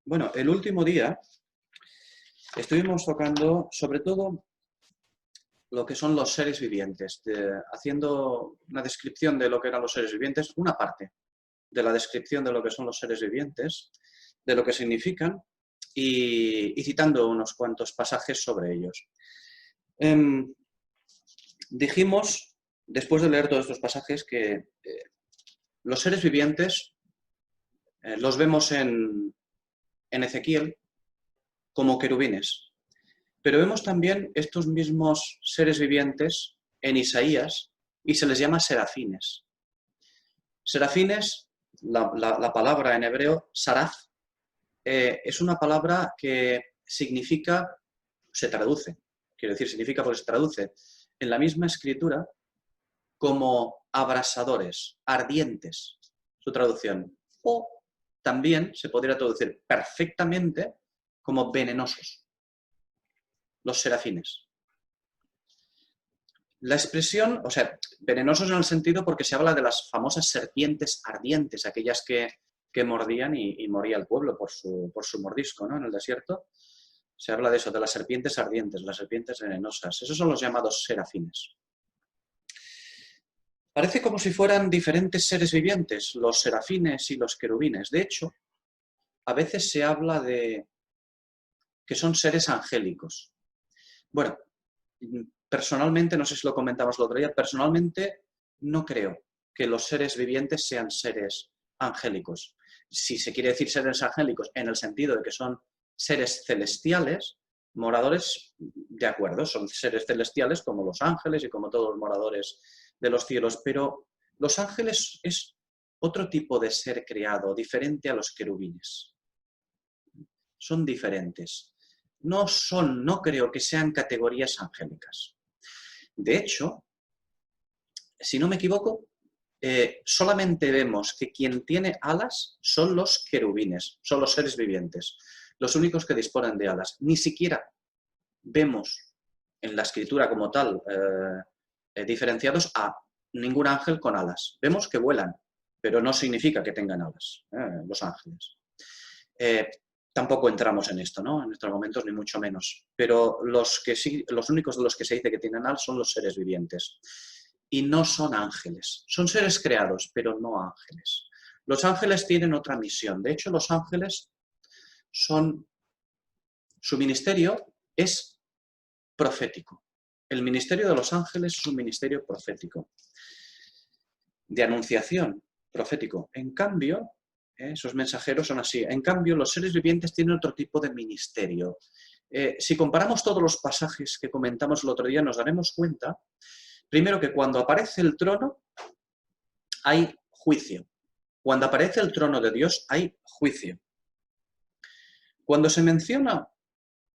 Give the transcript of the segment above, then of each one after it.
Bueno, el último día estuvimos tocando sobre todo lo que son los seres vivientes, haciendo una descripción de lo que eran los seres vivientes, una parte de la descripción de lo que son los seres vivientes, de lo que significan y citando unos cuantos pasajes sobre ellos. Dijimos, después de leer todos estos pasajes, que los seres vivientes los vemos en Ezequiel como querubines, pero vemos también estos mismos seres vivientes en Isaías y se les llama serafines. Serafines, la palabra en hebreo, saraf, es una palabra que significa, se traduce, quiero decir, significa porque se traduce en la misma escritura como abrasadores, ardientes, su traducción. O también se podría traducir perfectamente como venenosos, los serafines. La expresión, o sea, venenosos en el sentido porque se habla de las famosas serpientes ardientes, aquellas que mordían y moría el pueblo por su mordisco, ¿no? En el desierto. Se habla de eso, de las serpientes ardientes, las serpientes venenosas. Esos son los llamados serafines. Parece como si fueran diferentes seres vivientes, los serafines y los querubines. De hecho, a veces se habla de que son seres angélicos. Bueno, personalmente, no sé si lo comentamos el otro día, personalmente no creo que los seres vivientes sean seres angélicos. Si se quiere decir seres angélicos en el sentido de que son seres celestiales, moradores, de acuerdo, son seres celestiales como los ángeles y como todos los moradores de los cielos, pero los ángeles es otro tipo de ser creado, diferente a los querubines. Son diferentes. No creo que sean categorías angélicas. De hecho, si no me equivoco, solamente vemos que quien tiene alas son los querubines, son los seres vivientes, los únicos que disponen de alas. Ni siquiera vemos en la escritura como tal diferenciados a ningún ángel con alas. Vemos que vuelan, pero no significa que tengan alas, los ángeles. Tampoco entramos en esto, ¿no? En estos momentos, ni mucho menos. Pero los únicos de los que se dice que tienen alas son los seres vivientes. Y no son ángeles. Son seres creados, pero no ángeles. Los ángeles tienen otra misión. De hecho, los ángeles su ministerio es profético. El ministerio de los ángeles es un ministerio profético, de anunciación profético. En cambio, esos mensajeros son así. En cambio, los seres vivientes tienen otro tipo de ministerio. Si comparamos todos los pasajes que comentamos el otro día, nos daremos cuenta, primero, que cuando aparece el trono, hay juicio. Cuando aparece el trono de Dios, hay juicio. Cuando se menciona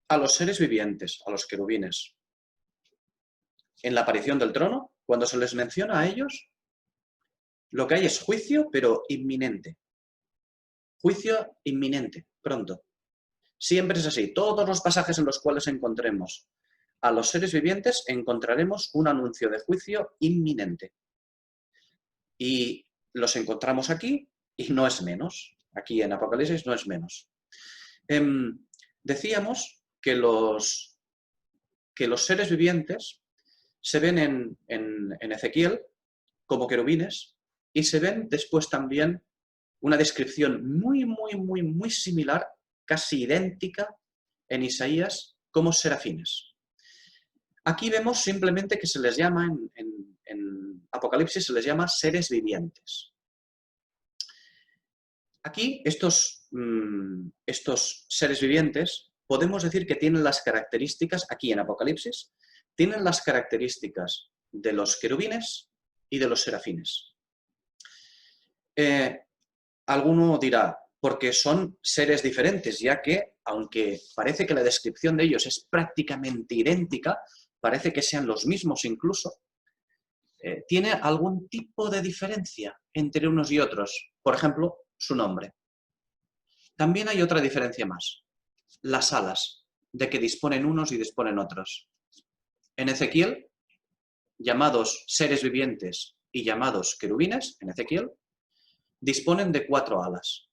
a los seres vivientes, a los querubines, en la aparición del trono, cuando se les menciona a ellos, lo que hay es juicio, pero inminente. Juicio inminente, pronto. Siempre es así. Todos los pasajes en los cuales encontremos a los seres vivientes, encontraremos un anuncio de juicio inminente. Y los encontramos aquí y no es menos. Aquí en Apocalipsis no es menos. Decíamos que los seres vivientes se ven en Ezequiel como querubines y se ven después también una descripción muy similar, casi idéntica, en Isaías como serafines. Aquí vemos simplemente que se les llama, en Apocalipsis se les llama seres vivientes. Aquí estos seres vivientes podemos decir que tienen las características, aquí en Apocalipsis, tienen las características de los querubines y de los serafines. Alguno dirá, porque son seres diferentes, ya que, aunque parece que la descripción de ellos es prácticamente idéntica, parece que sean los mismos incluso, tiene algún tipo de diferencia entre unos y otros. Por ejemplo, su nombre. También hay otra diferencia más, las alas, de que disponen unos y disponen otros. En Ezequiel, llamados seres vivientes y llamados querubines, en Ezequiel, disponen de 4 alas.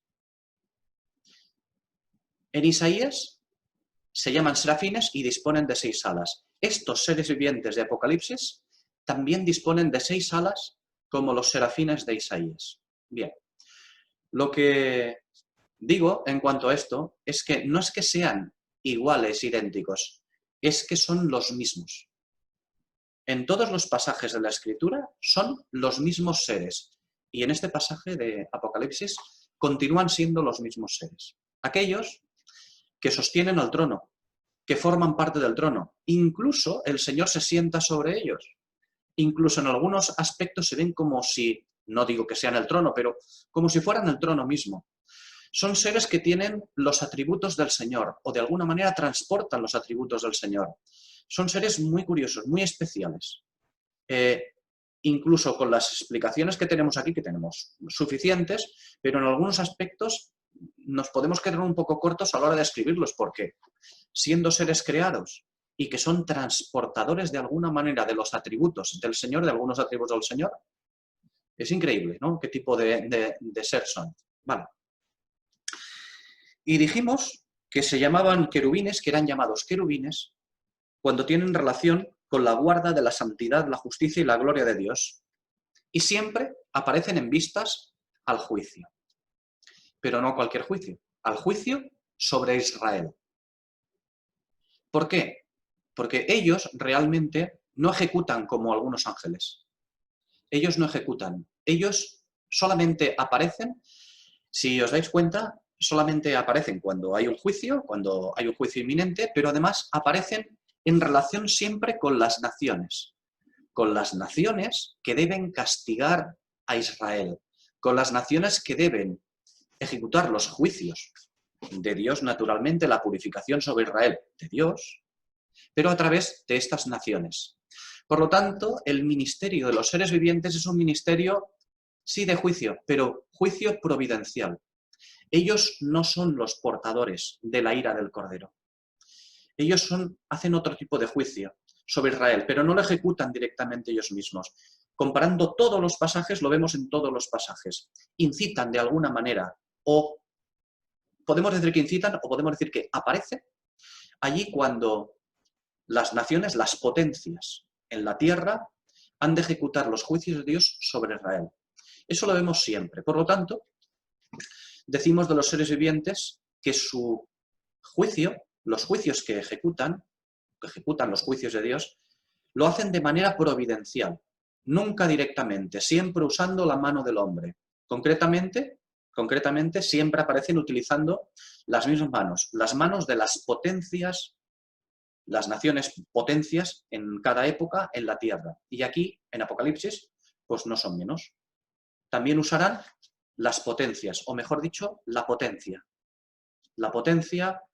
En Isaías se llaman serafines y disponen de 6 alas. Estos seres vivientes de Apocalipsis también disponen de 6 alas como los serafines de Isaías. Bien, lo que digo en cuanto a esto es que no es que sean iguales, idénticos, es que son los mismos. En todos los pasajes de la Escritura son los mismos seres. Y en este pasaje de Apocalipsis continúan siendo los mismos seres. Aquellos que sostienen el trono, que forman parte del trono. Incluso el Señor se sienta sobre ellos. Incluso en algunos aspectos se ven como si, no digo que sean el trono, pero como si fueran el trono mismo. Son seres que tienen los atributos del Señor, o de alguna manera transportan los atributos del Señor. Son seres muy curiosos, muy especiales. Incluso con las explicaciones que tenemos aquí, que tenemos suficientes, pero en algunos aspectos nos podemos quedar un poco cortos a la hora de escribirlos, porque siendo seres creados y que son transportadores de alguna manera de los atributos del Señor, de algunos atributos del Señor, es increíble, ¿no? ¿Qué tipo de ser son? Vale. Y dijimos que se llamaban querubines, que eran llamados querubines, cuando tienen relación con la guarda de la santidad, la justicia y la gloria de Dios. Y siempre aparecen en vistas al juicio. Pero no cualquier juicio, al juicio sobre Israel. ¿Por qué? Porque ellos realmente no ejecutan como algunos ángeles. Ellos no ejecutan. Ellos solamente aparecen, si os dais cuenta, solamente aparecen cuando hay un juicio inminente, pero además aparecen en relación siempre con las naciones que deben castigar a Israel, con las naciones que deben ejecutar los juicios de Dios, naturalmente, la purificación sobre Israel de Dios, pero a través de estas naciones. Por lo tanto, el ministerio de los seres vivientes es un ministerio, sí, de juicio, pero juicio providencial. Ellos no son los portadores de la ira del Cordero. Ellos hacen otro tipo de juicio sobre Israel, pero no lo ejecutan directamente ellos mismos. Comparando todos los pasajes, lo vemos en todos los pasajes. Incitan de alguna manera, o podemos decir que incitan, o podemos decir que aparece allí cuando las naciones, las potencias en la tierra, han de ejecutar los juicios de Dios sobre Israel. Eso lo vemos siempre. Por lo tanto, decimos de los seres vivientes que su juicio, los juicios que ejecutan los juicios de Dios, lo hacen de manera providencial, nunca directamente, siempre usando la mano del hombre. Concretamente, siempre aparecen utilizando las mismas manos, las manos de las potencias, las naciones potencias en cada época en la tierra. Y aquí, en Apocalipsis, pues no son menos. También usarán las potencias, o mejor dicho, la potencia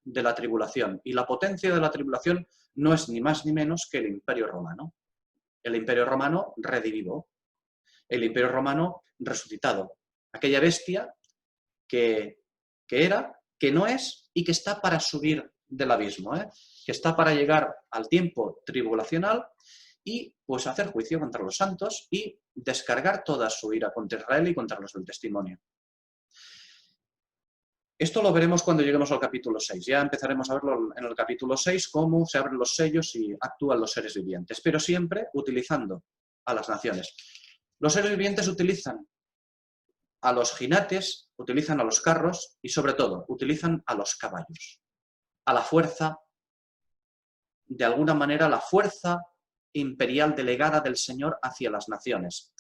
de la tribulación. Y la potencia de la tribulación no es ni más ni menos que el Imperio Romano. El Imperio Romano redivivo. El Imperio Romano resucitado. Aquella bestia que era, que no es y que está para subir del abismo, que está para llegar al tiempo tribulacional y pues hacer juicio contra los santos y descargar toda su ira contra Israel y contra los del testimonio. Esto lo veremos cuando lleguemos al capítulo 6. Ya empezaremos a verlo en el capítulo 6, cómo se abren los sellos y actúan los seres vivientes, pero siempre utilizando a las naciones. Los seres vivientes utilizan a los jinetes, utilizan a los carros y, sobre todo, utilizan a los caballos, a la fuerza, de alguna manera, la fuerza imperial delegada del Señor hacia las naciones,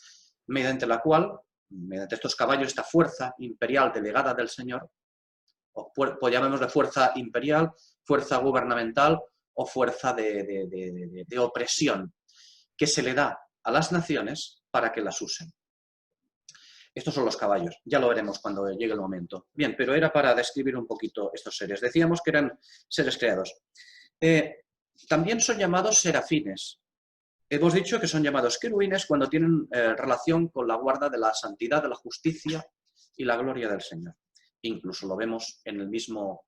mediante la cual, mediante estos caballos, esta fuerza imperial delegada del Señor, o llamémosle fuerza imperial, fuerza gubernamental o fuerza de opresión que se le da a las naciones para que las usen. Estos son los caballos, ya lo veremos cuando llegue el momento. Bien, pero era para describir un poquito estos seres. Decíamos que eran seres creados. También son llamados serafines. Hemos dicho que son llamados querubines cuando tienen relación con la guarda de la santidad, de la justicia y la gloria del Señor. Incluso lo vemos en el mismo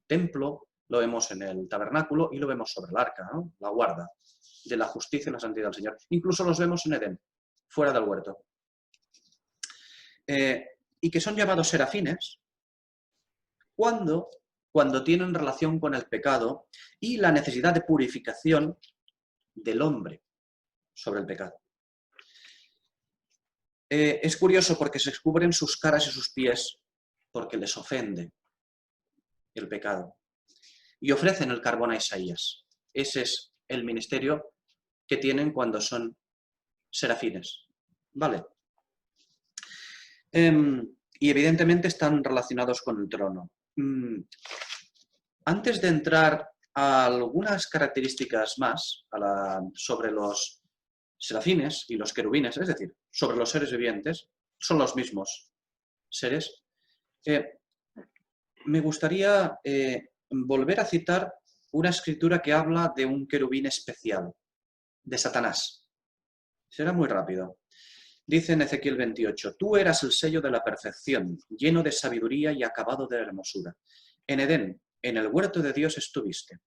templo, lo vemos en el tabernáculo y lo vemos sobre el arca, ¿no? La guarda de la justicia y la santidad del Señor. Incluso los vemos en Edén, fuera del huerto. Y que son llamados serafines cuando cuando tienen relación con el pecado y la necesidad de purificación del hombre sobre el pecado. Es curioso porque se descubren sus caras y sus pies porque les ofende el pecado. Y ofrecen el carbón a Isaías. Ese es el ministerio que tienen cuando son serafines. ¿Vale? Y evidentemente están relacionados con el trono. Antes de entrar a algunas características más sobre los serafines y los querubines, es decir, sobre los seres vivientes, son los mismos seres, me gustaría volver a citar una escritura que habla de un querubín especial, de Satanás. Será muy rápido. Dice en Ezequiel 28, tú eras el sello de la perfección, lleno de sabiduría y acabado de hermosura. En Edén, en el huerto de Dios estuviste.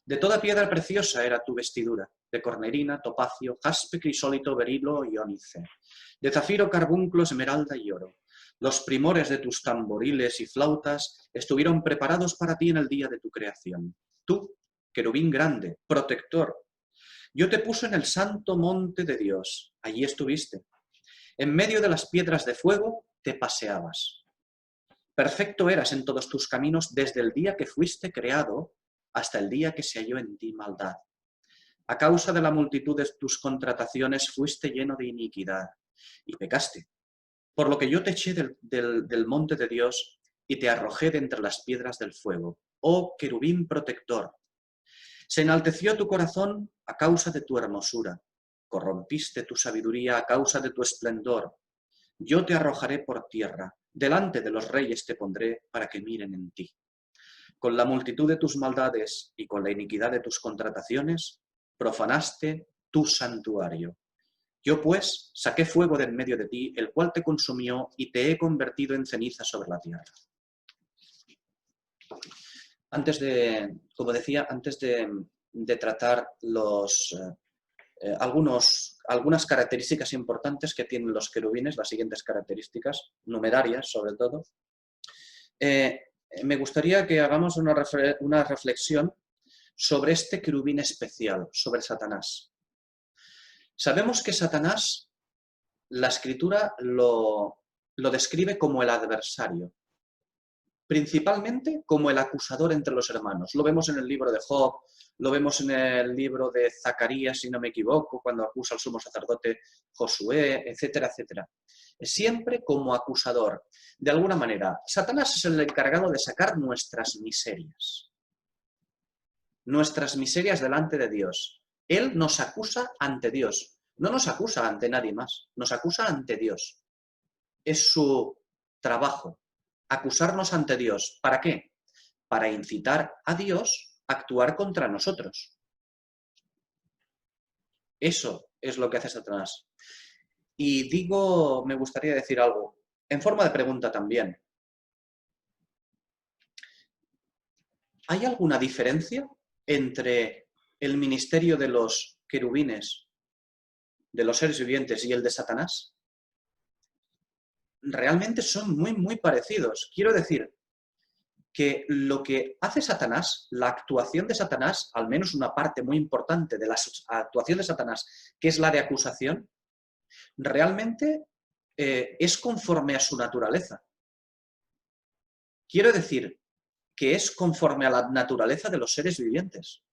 De toda piedra preciosa era tu vestidura, de cornerina, topacio, jaspe, crisólito, berilo y ónice, de zafiro, carbunclo, esmeralda y oro. Los primores de tus tamboriles y flautas estuvieron preparados para ti en el día de tu creación. Tú, querubín grande, protector, yo te puse en el santo monte de Dios, allí estuviste. En medio de las piedras de fuego te paseabas. Perfecto eras en todos tus caminos desde el día que fuiste creado hasta el día que se halló en ti maldad. A causa de la multitud de tus contrataciones fuiste lleno de iniquidad y pecaste. Por lo que yo te eché del monte de Dios y te arrojé de entre las piedras del fuego. Oh querubín protector. Se enalteció tu corazón a causa de tu hermosura. Corrompiste tu sabiduría a causa de tu esplendor. Yo te arrojaré por tierra. Delante de los reyes te pondré para que miren en ti. Con la multitud de tus maldades y con la iniquidad de tus contrataciones, profanaste tu santuario. Yo, pues, saqué fuego de en medio de ti, el cual te consumió y te he convertido en ceniza sobre la tierra. Como decía, antes de tratar algunas características importantes que tienen los querubines, las siguientes características, numerarias sobre todo, me gustaría que hagamos una reflexión sobre este querubín especial, sobre Satanás. Sabemos que Satanás, la Escritura lo describe como el adversario, principalmente como el acusador entre los hermanos. Lo vemos en el libro de Job, lo vemos en el libro de Zacarías, si no me equivoco, cuando acusa al sumo sacerdote Josué, etcétera, etcétera. Siempre como acusador. De alguna manera, Satanás es el encargado de sacar nuestras miserias delante de Dios. Él nos acusa ante Dios. No nos acusa ante nadie más, nos acusa ante Dios. Es su trabajo. Acusarnos ante Dios. ¿Para qué? Para incitar a Dios a actuar contra nosotros. Eso es lo que hace Satanás. Y me gustaría decir algo, en forma de pregunta también. ¿Hay alguna diferencia entre el ministerio de los querubines, de los seres vivientes, y el de Satanás? Realmente son muy, muy parecidos. Quiero decir que lo que hace Satanás, la actuación de Satanás, al menos una parte muy importante de la actuación de Satanás, que es la de acusación, realmente es conforme a su naturaleza. Quiero decir que es conforme a la naturaleza de los seres vivientes.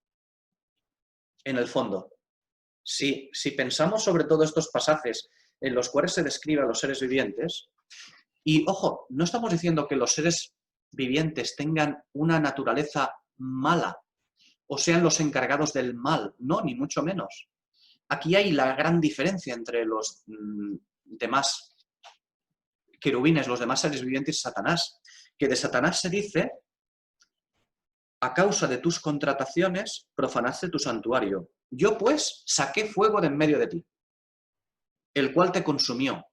En el fondo, si pensamos sobre todos estos pasajes en los cuales se describe a los seres vivientes, y ojo, no estamos diciendo que los seres vivientes tengan una naturaleza mala o sean los encargados del mal, no, ni mucho menos. Aquí hay la gran diferencia entre los demás querubines, los demás seres vivientes y Satanás, que de Satanás se dice: a causa de tus contrataciones profanaste tu santuario. Yo pues saqué fuego de en medio de ti, el cual te consumió,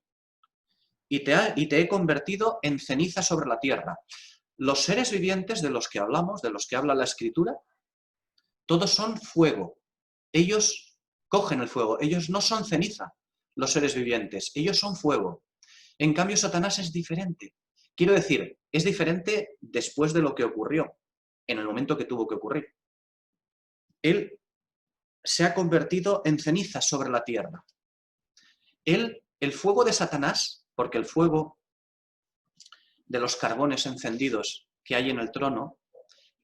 y te he convertido en ceniza sobre la tierra. Los seres vivientes de los que hablamos, de los que habla la Escritura, todos son fuego. Ellos cogen el fuego, ellos no son ceniza, los seres vivientes, ellos son fuego. En cambio, Satanás es diferente. Quiero decir, es diferente después de lo que ocurrió. en el momento que tuvo que ocurrir. Él se ha convertido en ceniza sobre la tierra. El fuego de Satanás, porque el fuego de los carbones encendidos que hay en el trono,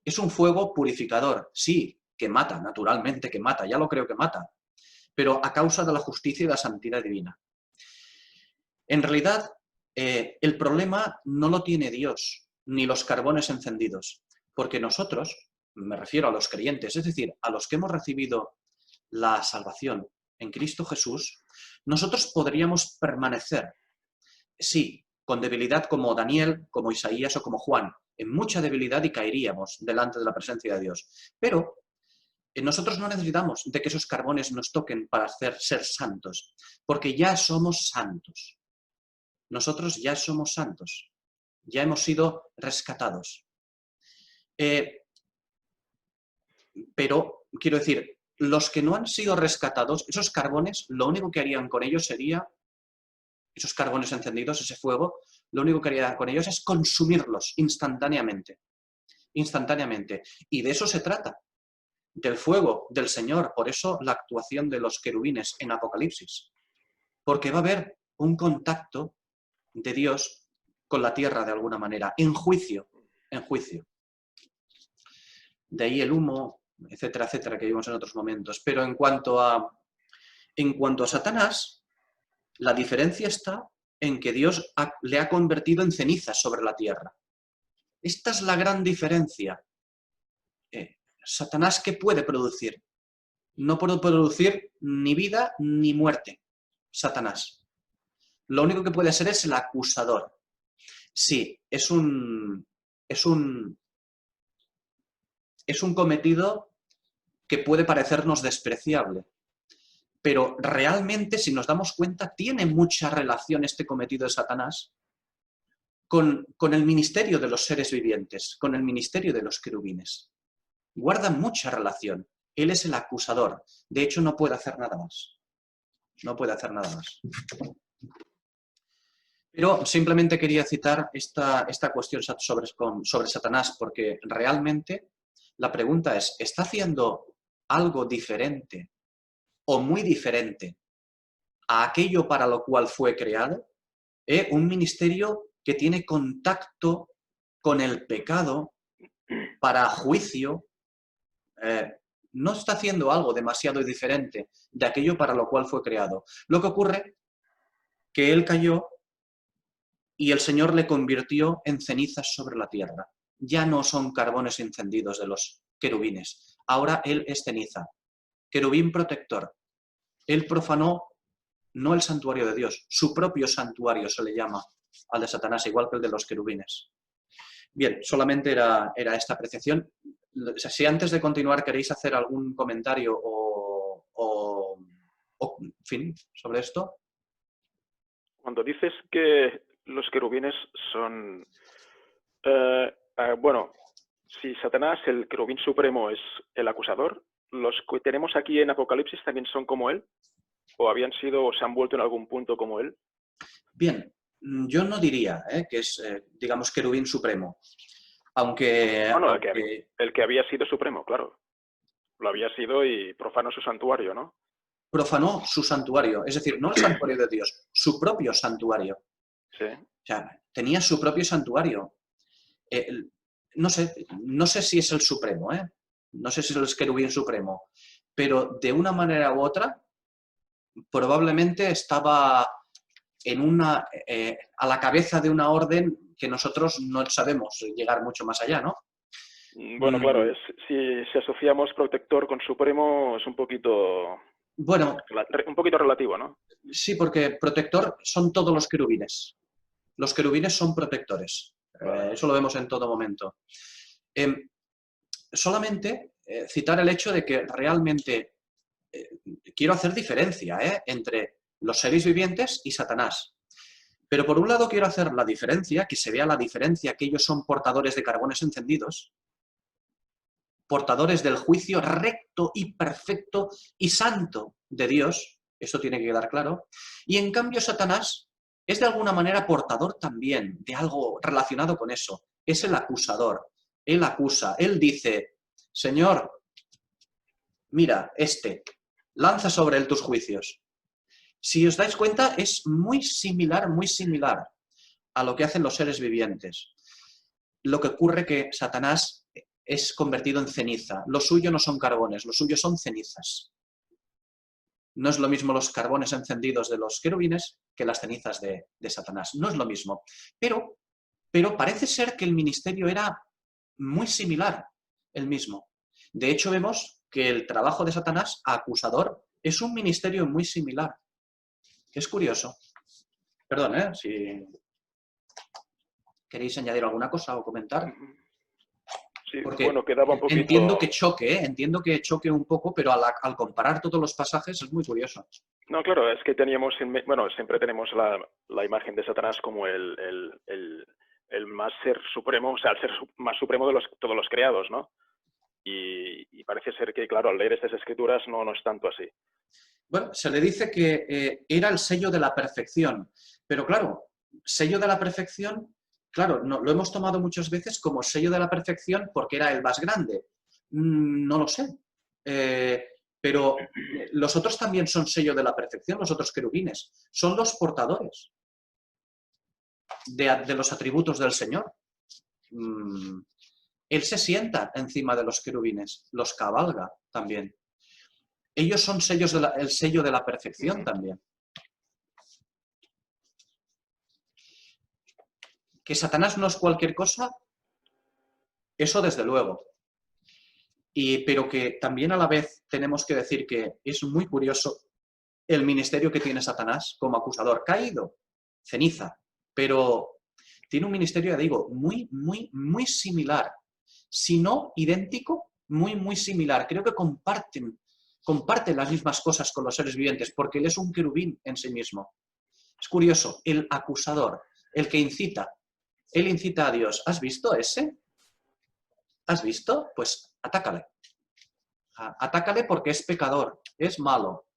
es un fuego purificador, sí, que mata, naturalmente que mata, ya lo creo que mata, pero a causa de la justicia y la santidad divina. En realidad, el problema no lo tiene Dios, ni los carbones encendidos, porque nosotros, me refiero a los creyentes, es decir, a los que hemos recibido la salvación en Cristo Jesús, nosotros podríamos permanecer, sí, con debilidad como Daniel, como Isaías o como Juan, en mucha debilidad y caeríamos delante de la presencia de Dios. Pero nosotros no necesitamos de que esos carbones nos toquen para ser santos, porque ya somos santos. Nosotros ya somos santos, ya hemos sido rescatados. Pero, quiero decir, los que no han sido rescatados, esos carbones, lo único que harían con ellos sería, esos carbones encendidos, ese fuego, lo único que haría con ellos es consumirlos instantáneamente. Instantáneamente. Y de eso se trata, del fuego del Señor. Por eso la actuación de los querubines en Apocalipsis. Porque va a haber un contacto de Dios con la tierra de alguna manera, en juicio, en juicio. De ahí el humo, etcétera, etcétera, que vimos en otros momentos. Pero en cuanto a Satanás, la diferencia está en que Dios le ha convertido en cenizas sobre la tierra. Esta es la gran diferencia. Satanás, ¿qué puede producir? No puede producir ni vida ni muerte, Satanás. Lo único que puede ser es el acusador. Sí, es un cometido que puede parecernos despreciable, pero realmente, si nos damos cuenta, tiene mucha relación este cometido de Satanás con el ministerio de los seres vivientes, con el ministerio de los querubines. Guarda mucha relación. Él es el acusador. De hecho, no puede hacer nada más. No puede hacer nada más. Pero simplemente quería citar esta cuestión sobre Satanás, porque realmente la pregunta es, ¿está haciendo algo diferente o muy diferente a aquello para lo cual fue creado? Un ministerio que tiene contacto con el pecado para juicio, no está haciendo algo demasiado diferente de aquello para lo cual fue creado. Lo que ocurre que él cayó y el Señor le convirtió en cenizas sobre la tierra. Ya no son carbones encendidos de los querubines. Ahora él es ceniza. Querubín protector. Él profanó no el santuario de Dios, su propio santuario se le llama al de Satanás, igual que el de los querubines. Bien, solamente era esta apreciación. Si antes de continuar queréis hacer algún comentario o en fin, sobre esto. Cuando dices que los querubines son... bueno, si Satanás, el querubín supremo, es el acusador, ¿los que tenemos aquí en Apocalipsis también son como él? ¿O habían sido o se han vuelto en algún punto como él? Bien, yo no diría que es, digamos, querubín supremo. Aunque... Bueno, el que había sido supremo, claro. Lo había sido y profanó su santuario, ¿no? Profanó su santuario, es decir, no el santuario de Dios, su propio santuario. Sí. O sea, tenía su propio santuario. No sé si es el supremo, no sé si es el querubín supremo, pero de una manera u otra, probablemente estaba a la cabeza de una orden que nosotros no sabemos llegar mucho más allá, ¿no? Bueno, claro, si asociamos protector con supremo es un poquito... Bueno, un poquito relativo, ¿no? Sí, porque protector son todos los querubines. Los querubines son protectores. Eso lo vemos en todo momento. Solamente citar el hecho de que realmente quiero hacer diferencia entre los seres vivientes y Satanás. Pero por un lado quiero hacer la diferencia, que se vea la diferencia, que ellos son portadores de carbones encendidos, portadores del juicio recto y perfecto y santo de Dios, eso tiene que quedar claro, y en cambio Satanás es de alguna manera portador también de algo relacionado con eso, es el acusador, Él acusa, él dice, Señor, mira, lanza sobre él tus juicios. Si os dais cuenta, es muy similar a lo que hacen los seres vivientes. Lo que ocurre que Satanás es convertido en ceniza. Lo suyo no son carbones, lo suyo son cenizas. No es lo mismo los carbones encendidos de los querubines que las cenizas de Satanás. No es lo mismo. Pero parece ser que el ministerio era muy similar, el mismo. De hecho, vemos que el trabajo de Satanás, acusador, es un ministerio muy similar. Es curioso. Perdón, si queréis añadir alguna cosa o comentar. Sí, Porque bueno, quedaba un poquito... entiendo que choque un poco, pero al comparar todos los pasajes es muy curioso. No, claro, es que teníamos, bueno, siempre tenemos la imagen de Satanás como el más ser supremo, o sea, el ser más supremo de todos los creados, ¿no? Y parece ser que, claro, al leer estas escrituras no es tanto así. Bueno, se le dice que era el sello de la perfección, pero claro, sello de la perfección, claro, lo hemos tomado muchas veces como sello de la perfección porque era el más grande. No lo sé. Pero los otros también son sello de la perfección, los otros querubines. Son los portadores de los atributos del Señor. Él se sienta encima de los querubines, los cabalga también. Ellos son el sello de la perfección también. Que Satanás no es cualquier cosa, eso desde luego. Pero que también a la vez tenemos que decir que es muy curioso el ministerio que tiene Satanás como acusador. Caído, ceniza, pero tiene un ministerio, ya digo, muy similar. Si no idéntico, muy similar. Creo que comparten las mismas cosas con los seres vivientes, porque él es un querubín en sí mismo. Es curioso, el acusador, el que incita, él incita a Dios. ¿Has visto ese? ¿Has visto? Pues atácale. Atácale porque es pecador, es malo.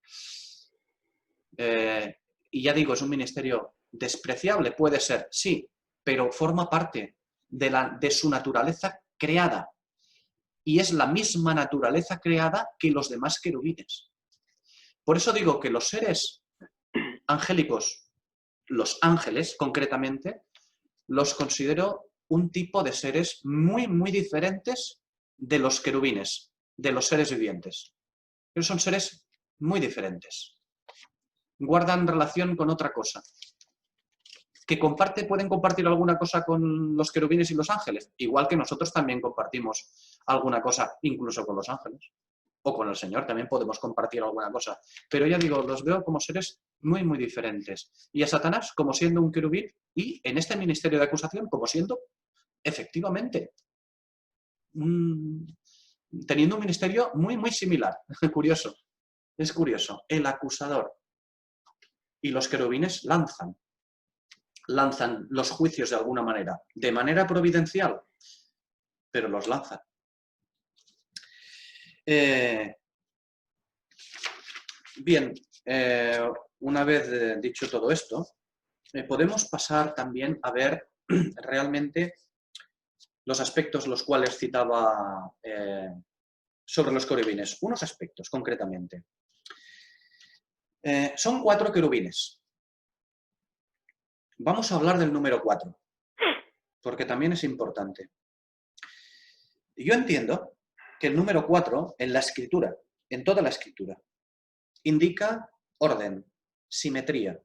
Y ya digo, es un ministerio despreciable, puede ser, sí, pero forma parte de su naturaleza creada. Y es la misma naturaleza creada que los demás querubines. Por eso digo que los seres angélicos, los ángeles concretamente, los considero un tipo de seres muy diferentes de los querubines, de los seres vivientes. Ellos son seres muy diferentes. Guardan relación con otra cosa. ¿Que pueden compartir alguna cosa con los querubines y los ángeles? Igual que nosotros también compartimos alguna cosa, incluso con los ángeles. O con el Señor también podemos compartir alguna cosa. Pero ya digo, los veo como seres muy diferentes. Y a Satanás como siendo un querubín y en este ministerio de acusación como siendo, efectivamente, teniendo un ministerio muy similar. Curioso. Es curioso. El acusador. Y los querubines lanzan los juicios de alguna manera, de manera providencial, pero los lanzan. Bien, una vez dicho todo esto, podemos pasar también a ver realmente los aspectos los cuales citaba sobre los querubines. Unos aspectos, concretamente. Son 4 querubines. Vamos a hablar del número 4, porque también es importante. Yo entiendo que el número 4 en la escritura, en toda la escritura, indica orden, simetría,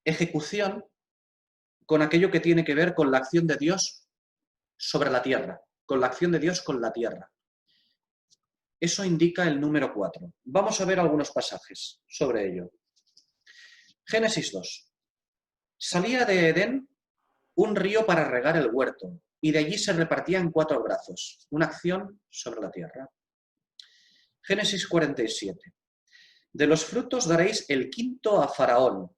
ejecución con aquello que tiene que ver con la acción de Dios sobre la tierra, con la acción de Dios con la tierra. Eso indica el número 4. Vamos a ver algunos pasajes sobre ello. Génesis 2. Salía de Edén un río para regar el huerto, y de allí se repartía en 4 brazos, una acción sobre la tierra. Génesis 47. De los frutos daréis el quinto a Faraón,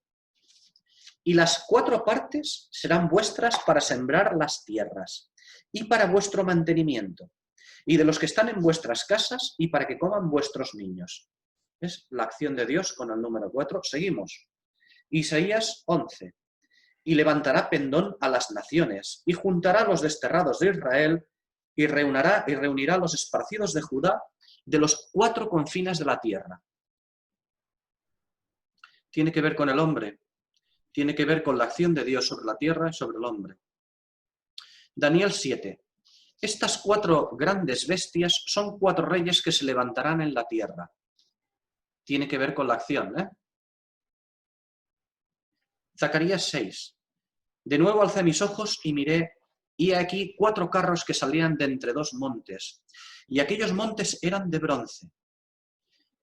y las 4 partes serán vuestras para sembrar las tierras, y para vuestro mantenimiento, y de los que están en vuestras casas, y para que coman vuestros niños. Es la acción de Dios con el número 4. Seguimos. Isaías 11. y levantará pendón a las naciones, y juntará a los desterrados de Israel, y reunirá a los esparcidos de Judá de los 4 confines de la tierra. Tiene que ver con el hombre, tiene que ver con la acción de Dios sobre la tierra y sobre el hombre. Daniel 7. Estas 4 grandes bestias son 4 reyes que se levantarán en la tierra. Tiene que ver con la acción, ¿eh? Zacarías 6. De nuevo alcé mis ojos y miré, y he aquí 4 carros que salían de entre 2 montes, y aquellos montes eran de bronce.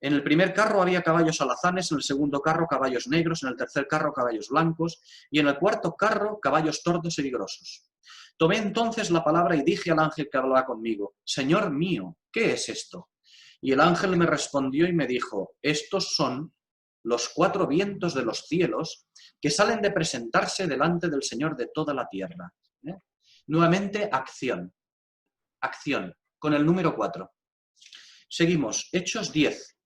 En el primer carro había caballos alazanes, en el segundo carro caballos negros, en el tercer carro caballos blancos, y en el cuarto carro caballos tordos y vigorosos. Tomé entonces la palabra y dije al ángel que hablaba conmigo: Señor mío, ¿qué es esto? Y el ángel me respondió y me dijo: estos son los 4 vientos de los cielos que salen de presentarse delante del Señor de toda la tierra. Nuevamente, acción. Acción, con el número 4. Seguimos, Hechos 10.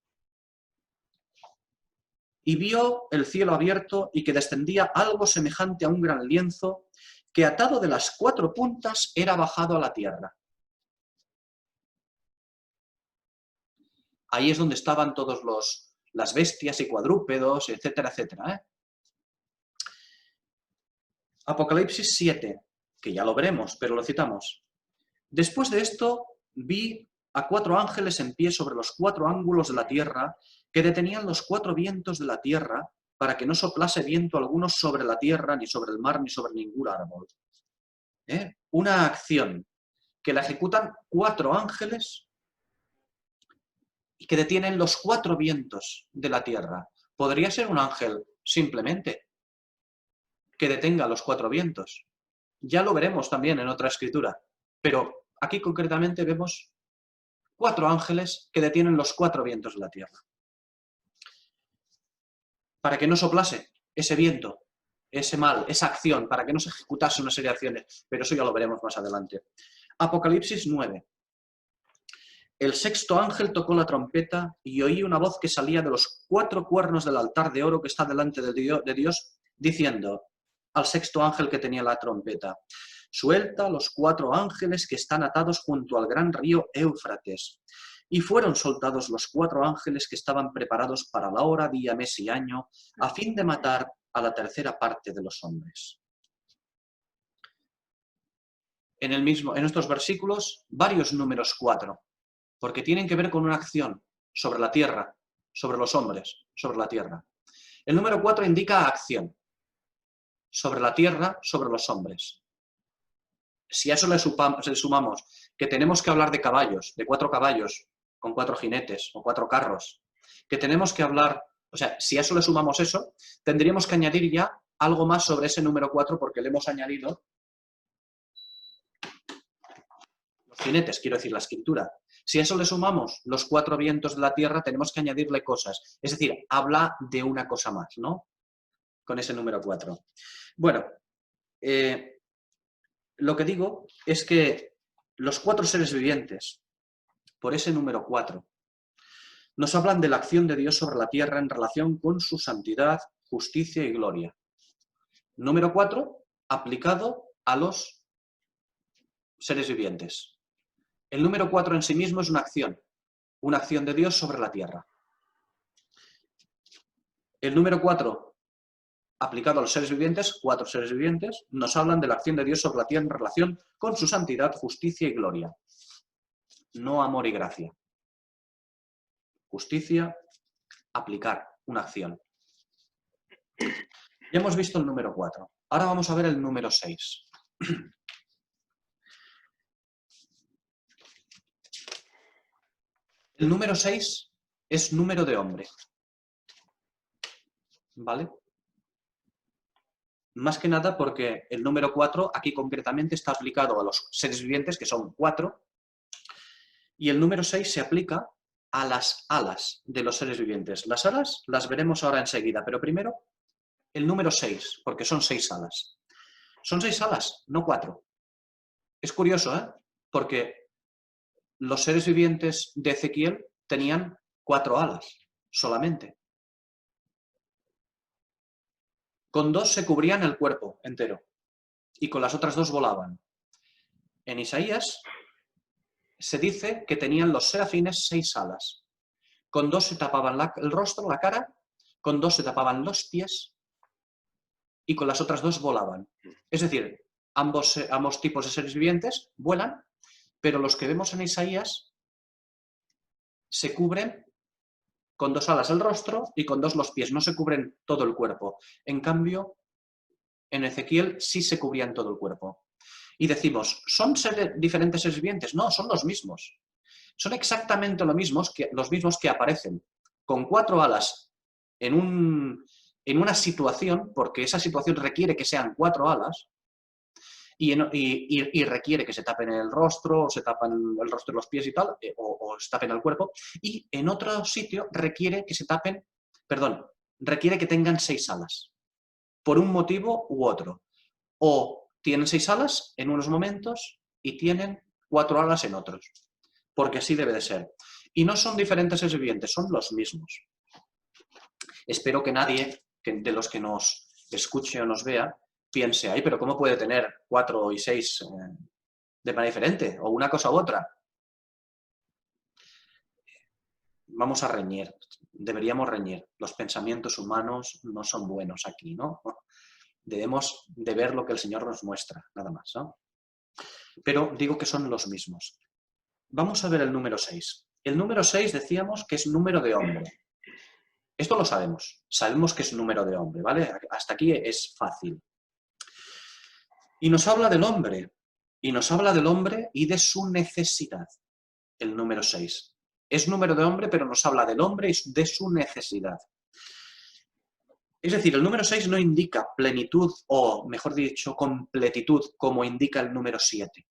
Y vio el cielo abierto y que descendía algo semejante a un gran lienzo que atado de las 4 puntas era bajado a la tierra. Ahí es donde estaban todos las bestias y cuadrúpedos, etcétera, etcétera, ¿eh? Apocalipsis 7, que ya lo veremos, pero lo citamos. Después de esto vi a 4 ángeles en pie sobre los 4 ángulos de la tierra, que detenían los 4 vientos de la tierra, para que no soplase viento alguno sobre la tierra, ni sobre el mar, ni sobre ningún árbol. Una acción que la ejecutan 4 ángeles y que detienen los 4 vientos de la tierra. Podría ser un ángel simplemente que detenga los 4 vientos. Ya lo veremos también en otra escritura, pero aquí concretamente vemos 4 ángeles que detienen los 4 vientos de la tierra. Para que no soplase ese viento, ese mal, esa acción, para que no se ejecutase una serie de acciones, pero eso ya lo veremos más adelante. Apocalipsis 9. El 6.º ángel tocó la trompeta y oí una voz que salía de los 4 cuernos del altar de oro que está delante de Dios, diciendo al 6.º ángel que tenía la trompeta: suelta los 4 ángeles que están atados junto al gran río Éufrates. Y fueron soltados los 4 ángeles que estaban preparados para la hora, día, mes y año, a fin de matar a la tercera parte de los hombres. En estos versículos, varios números 4, porque tienen que ver con una acción sobre la tierra, sobre los hombres, sobre la tierra. El número 4 indica acción sobre la tierra, sobre los hombres. Si a eso le sumamos que tenemos que hablar de caballos, de 4 caballos, con 4 jinetes o 4 carros, que tenemos que hablar, o sea, si a eso le sumamos eso, tendríamos que añadir ya algo más sobre ese número 4 porque le hemos añadido los jinetes, quiero decir, la escritura. Si a eso le sumamos los 4 vientos de la tierra, tenemos que añadirle cosas. Es decir, habla de una cosa más, ¿no? Con ese número 4. Bueno, lo que digo es que los 4 seres vivientes, por ese número 4, nos hablan de la acción de Dios sobre la tierra en relación con su santidad, justicia y gloria. Número 4, aplicado a los seres vivientes. El número 4 en sí mismo es una acción de Dios sobre la tierra. El número 4, aplicado a los seres vivientes, 4 seres vivientes, nos hablan de la acción de Dios sobre la tierra en relación con su santidad, justicia y gloria. No amor y gracia. Justicia, aplicar una acción. Ya hemos visto el número 4. Ahora vamos a ver el número 6. El número 6 es número de hombre. ¿Vale? Más que nada porque el número 4 aquí concretamente está aplicado a los seres vivientes, que son 4, y el número 6 se aplica a las alas de los seres vivientes. Las alas las veremos ahora enseguida, pero primero el número 6, porque son 6 alas. Son 6 alas, no 4. Es curioso, ¿eh? Porque los seres vivientes de Ezequiel tenían 4 alas solamente. Con 2 se cubrían el cuerpo entero y con las otras 2 volaban. En Isaías se dice que tenían los serafines 6 alas. Con 2 se tapaban el rostro, la cara, con 2 se tapaban los pies y con las otras 2 volaban. Es decir, ambos tipos de seres vivientes vuelan, pero los que vemos en Isaías se cubren con 2 alas el rostro y con 2 los pies, no se cubren todo el cuerpo. En cambio, en Ezequiel sí se cubrían todo el cuerpo. Y decimos, ¿son diferentes seres vivientes? No, son los mismos. Son exactamente los mismos que aparecen con 4 alas en una situación, porque esa situación requiere que sean 4 alas, y requiere que se tapen el rostro, o se tapan el rostro y los pies y tal, o se tapen el cuerpo, y en otro sitio requiere que requiere que tengan 6 alas, por un motivo u otro. O tienen 6 alas en unos momentos y tienen 4 alas en otros, porque así debe de ser. Y no son diferentes seres vivientes, son los mismos. Espero que nadie de los que nos escuche o nos vea piense, ay, pero ¿cómo puede tener 4 y 6 de manera diferente? O una cosa u otra. Vamos a reñir, deberíamos reñir. Los pensamientos humanos no son buenos aquí, ¿no? Debemos de ver lo que el Señor nos muestra, nada más, ¿no? Pero digo que son los mismos. Vamos a ver el número 6. El número 6 decíamos que es número de hombre. Esto lo sabemos. Sabemos que es número de hombre, ¿vale? Hasta aquí es fácil. Y nos habla del hombre. Y nos habla del hombre y de su necesidad. El número 6. Es número de hombre, pero nos habla del hombre y de su necesidad. Es decir, el número 6 no indica plenitud o, mejor dicho, completitud, como indica el número 7,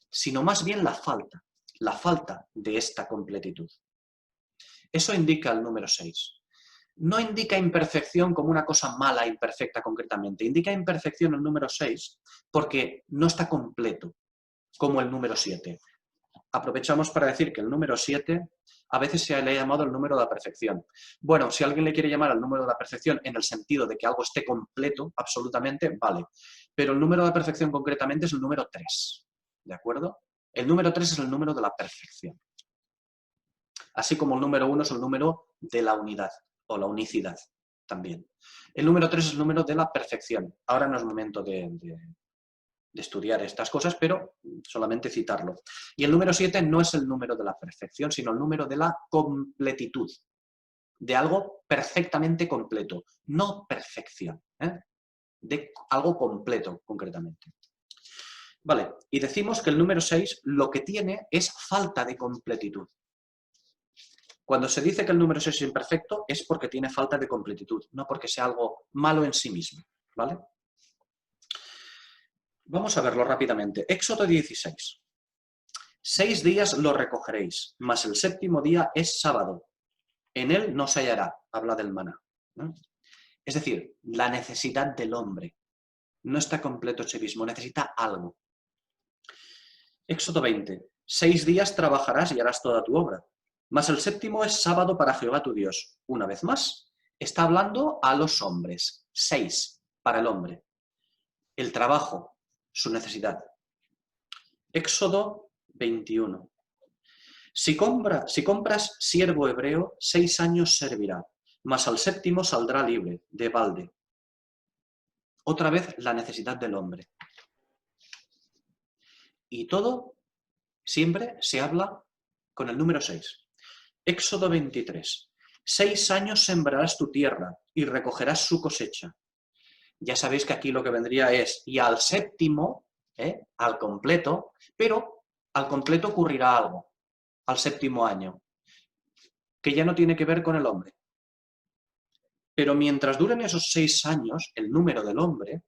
sino más bien la falta de esta completitud. Eso indica el número 6. No indica imperfección como una cosa mala, imperfecta concretamente. Indica imperfección el número 6 porque no está completo, como el número 7. Aprovechamos para decir que el número 7 a veces se le ha llamado el número de la perfección. Bueno, si alguien le quiere llamar al número de la perfección en el sentido de que algo esté completo, absolutamente, vale. Pero el número de la perfección concretamente es el número 3, ¿de acuerdo? El número 3 es el número de la perfección. Así como el número 1 es el número de la unidad o la unicidad también. El número 3 es el número de la perfección. Ahora no es momento de estudiar estas cosas, pero solamente citarlo. Y el número 7 no es el número de la perfección, sino el número de la completitud, de algo perfectamente completo, no perfección, de algo completo, concretamente. Vale, y decimos que el número 6 lo que tiene es falta de completitud. Cuando se dice que el número 6 es imperfecto es porque tiene falta de completitud, no porque sea algo malo en sí mismo, ¿vale? Vamos a verlo rápidamente. Éxodo 16. 6 días lo recogeréis, mas el 7º día es sábado. En él no se hallará, habla del maná, ¿no? Es decir, la necesidad del hombre. No está completo en sí mismo, necesita algo. Éxodo 20. 6 días trabajarás y harás toda tu obra. Mas el 7º es sábado para Jehová tu Dios. Una vez más, está hablando a los hombres. 6 para el hombre. El trabajo, su necesidad. Éxodo 21. Si compras siervo hebreo, 6 años servirá, mas al 7º saldrá libre, de balde. Otra vez la necesidad del hombre. Y todo siempre se habla con el número 6. Éxodo 23. 6 años sembrarás tu tierra y recogerás su cosecha. Ya sabéis que aquí lo que vendría es, y al 7º, al completo, pero al completo ocurrirá algo, al 7º año, que ya no tiene que ver con el hombre. Pero mientras duren esos 6 años, el número del hombre,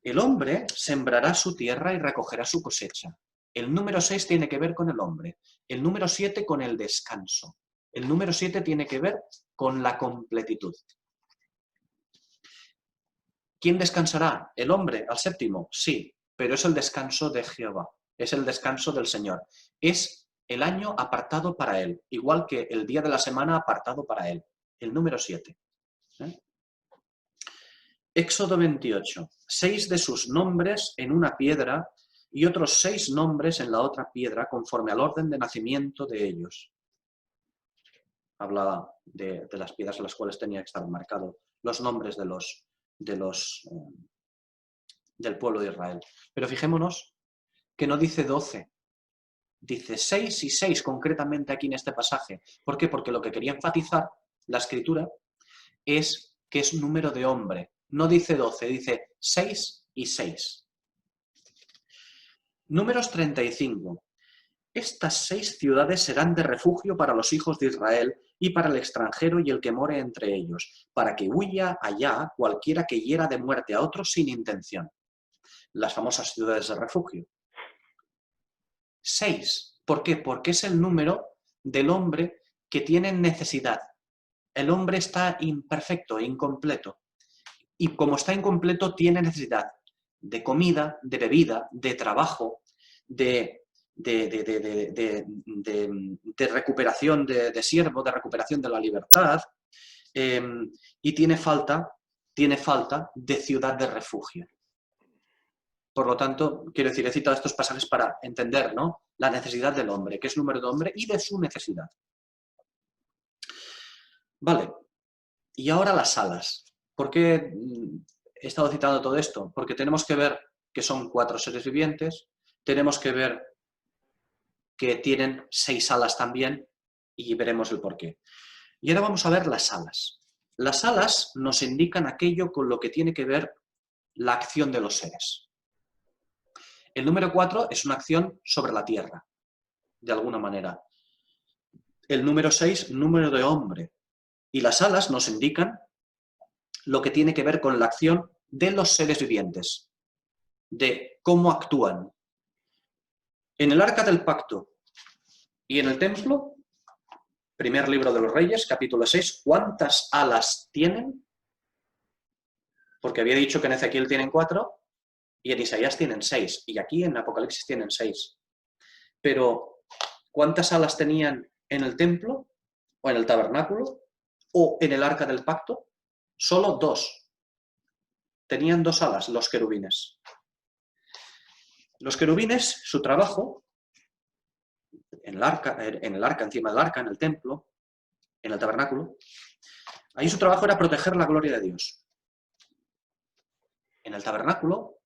el hombre sembrará su tierra y recogerá su cosecha. El número 6 tiene que ver con el hombre. El número 7 con el descanso. El número 7 tiene que ver con la completitud. ¿Quién descansará? ¿El hombre al 7º? Sí, pero es el descanso de Jehová. Es el descanso del Señor. Es el año apartado para Él, igual que el día de la semana apartado para Él. El número 7. Éxodo 28. 6 de sus nombres en una piedra y otros 6 nombres en la otra piedra, conforme al orden de nacimiento de ellos. Hablaba de las piedras en las cuales tenía que estar marcados los nombres del pueblo de Israel. Pero fijémonos que no dice 12, dice 6 y 6 concretamente aquí en este pasaje. ¿Por qué? Porque lo que quería enfatizar la escritura es que es número de hombre. No dice 12, dice 6 y 6. Números 35. Estas 6 ciudades serán de refugio para los hijos de Israel y para el extranjero y el que more entre ellos, para que huya allá cualquiera que hiera de muerte a otro sin intención. Las famosas ciudades de refugio. 6. ¿Por qué? Porque es el número del hombre que tiene necesidad. El hombre está imperfecto e incompleto. Y como está incompleto, tiene necesidad de comida, de bebida, de trabajo, de recuperación de siervo, de recuperación de la libertad, y tiene falta de ciudad de refugio. Por lo tanto, quiero decir, he citado estos pasajes para entender, ¿no?, la necesidad del hombre, que es número de hombre, y de su necesidad. Vale, y ahora las alas. ¿Por qué he estado citando todo esto? Porque tenemos que ver que son 4 seres vivientes, tenemos que ver que tienen 6 alas también, y veremos el porqué. Y ahora vamos a ver las alas. Las alas nos indican aquello con lo que tiene que ver la acción de los seres. El número 4 es una acción sobre la tierra, de alguna manera. El número 6, número de hombre. Y las alas nos indican lo que tiene que ver con la acción de los seres vivientes, de cómo actúan. En el Arca del Pacto y en el Templo, primer libro de los Reyes, capítulo 6, ¿cuántas alas tienen? Porque había dicho que en Ezequiel tienen 4 y en Isaías tienen 6, y aquí en Apocalipsis tienen 6. Pero, ¿cuántas alas tenían en el templo, o en el tabernáculo, o en el Arca del Pacto? Solo 2. Tenían 2 alas los querubines. Los querubines, su trabajo, en el arca, encima del arca, en el templo, en el tabernáculo, ahí su trabajo era proteger la gloria de Dios. En el tabernáculo,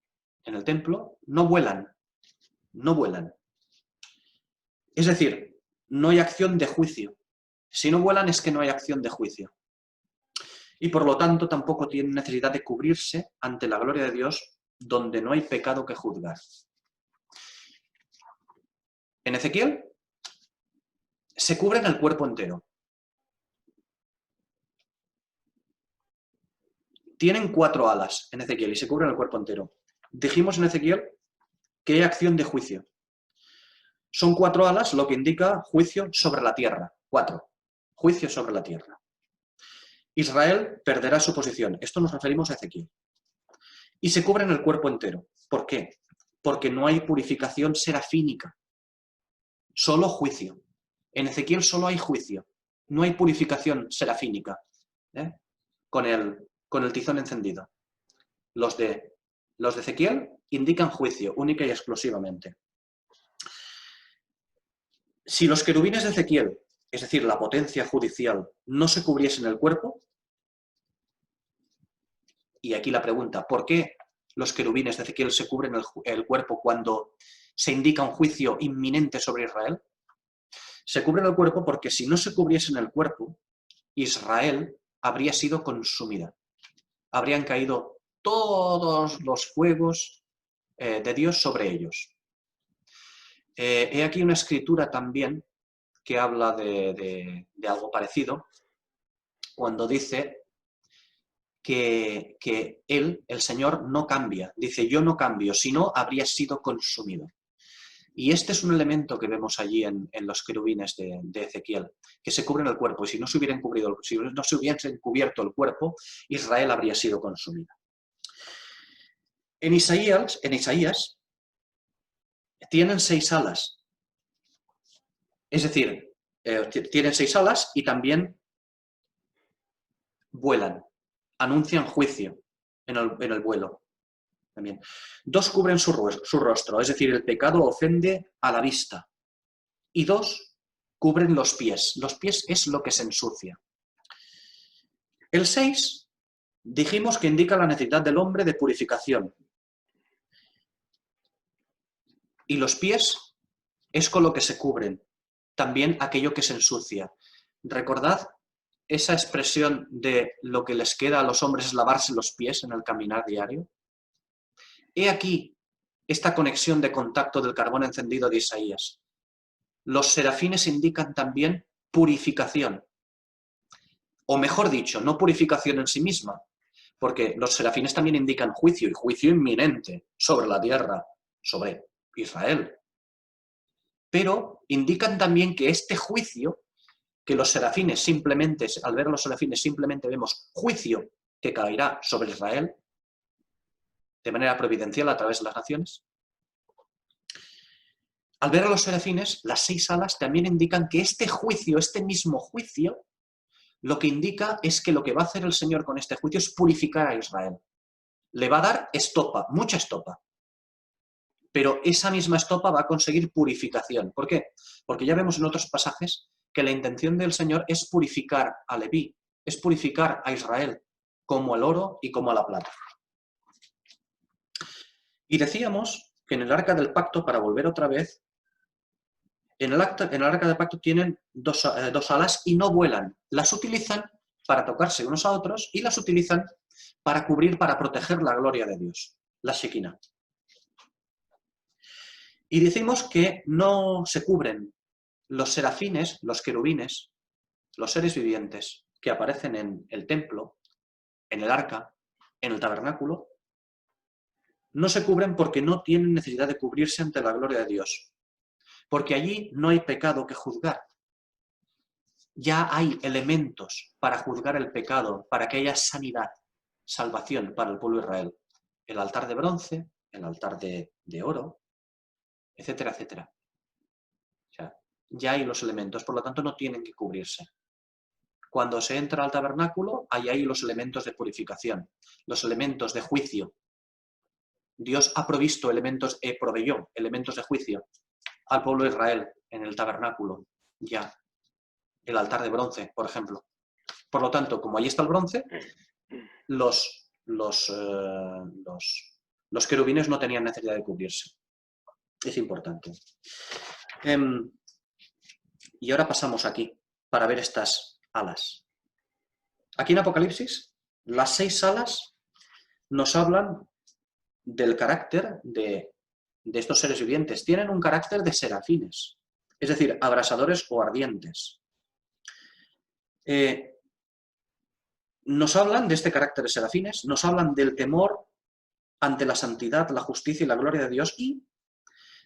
en el templo, no vuelan. No vuelan. Es decir, no hay acción de juicio. Si no vuelan es que no hay acción de juicio. Y por lo tanto tampoco tienen necesidad de cubrirse ante la gloria de Dios donde no hay pecado que juzgar. En Ezequiel se cubren el cuerpo entero. Tienen 4 alas en Ezequiel y se cubren el cuerpo entero. Dijimos en Ezequiel que hay acción de juicio. Son 4 alas, lo que indica juicio sobre la tierra. 4. Juicio sobre la tierra. Israel perderá su posición. Esto nos referimos a Ezequiel. Y se cubren el cuerpo entero. ¿Por qué? Porque no hay purificación serafínica. Solo juicio. En Ezequiel solo hay juicio. No hay purificación serafínica. Con el tizón encendido. Los de Ezequiel indican juicio, única y exclusivamente. Si los querubines de Ezequiel, es decir, la potencia judicial, no se cubriesen el cuerpo, y aquí la pregunta, ¿por qué los querubines de Ezequiel se cubren el cuerpo cuando se indica un juicio inminente sobre Israel? Se cubren el cuerpo porque si no se cubriesen el cuerpo, Israel habría sido consumida. Habrían caído todos los fuegos de Dios sobre ellos. He aquí una escritura también que habla de algo parecido, cuando dice que Él, el Señor, no cambia. Dice, yo no cambio, si no, habría sido consumido. Y este es un elemento que vemos allí en los querubines de Ezequiel, que se cubren el cuerpo, y si no se hubiesen cubierto el cuerpo, Israel habría sido consumida. En Isaías tienen 6 alas. Es decir, tienen 6 alas y también vuelan, anuncian juicio. en el vuelo. También. 2 cubren su rostro, es decir, el pecado ofende a la vista. Y 2 cubren los pies. Los pies es lo que se ensucia. El 6 dijimos que indica la necesidad del hombre de purificación. Y los pies es con lo que se cubren. También aquello que se ensucia. Recordad esa expresión de lo que les queda a los hombres es lavarse los pies en el caminar diario. He aquí esta conexión de contacto del carbón encendido de Isaías. Los serafines indican también purificación. O mejor dicho, no purificación en sí misma, porque los serafines también indican juicio, y juicio inminente sobre la tierra, sobre Israel. Pero indican también que este juicio, que los serafines simplemente, al ver a los serafines simplemente vemos juicio que caerá sobre Israel, de manera providencial a través de las naciones. Al ver a los serafines, las 6 alas también indican que este juicio, este mismo juicio, lo que indica es que lo que va a hacer el Señor con este juicio es purificar a Israel. Le va a dar estopa, mucha estopa. Pero esa misma estopa va a conseguir purificación. ¿Por qué? Porque ya vemos en otros pasajes que la intención del Señor es purificar a Leví, es purificar a Israel, como al oro y como a la plata. Y decíamos que en el arca del pacto, para volver otra vez, en el arca del pacto tienen dos alas y no vuelan. Las utilizan para tocarse unos a otros y las utilizan para cubrir, para proteger la gloria de Dios, la Shekinah. Y decimos que no se cubren los serafines, los querubines, los seres vivientes que aparecen en el templo, en el arca, en el tabernáculo, no se cubren porque no tienen necesidad de cubrirse ante la gloria de Dios. Porque allí no hay pecado que juzgar. Ya hay elementos para juzgar el pecado, para que haya sanidad, salvación para el pueblo de Israel. El altar de bronce, el altar de oro, etcétera, etcétera. O sea, ya hay los elementos, por lo tanto no tienen que cubrirse. Cuando se entra al tabernáculo, hay ahí los elementos de purificación, los elementos de juicio. Dios ha provisto elementos, proveyó elementos de juicio al pueblo de Israel en el tabernáculo, ya. El altar de bronce, por ejemplo. Por lo tanto, como ahí está el bronce, los querubines no tenían necesidad de cubrirse. Es importante. Y ahora pasamos aquí para ver estas alas. Aquí en Apocalipsis, las 6 alas nos hablan del carácter de estos seres vivientes. Tienen un carácter de serafines, es decir, abrasadores o ardientes. Nos hablan de este carácter de serafines, nos hablan del temor ante la santidad, la justicia y la gloria de Dios y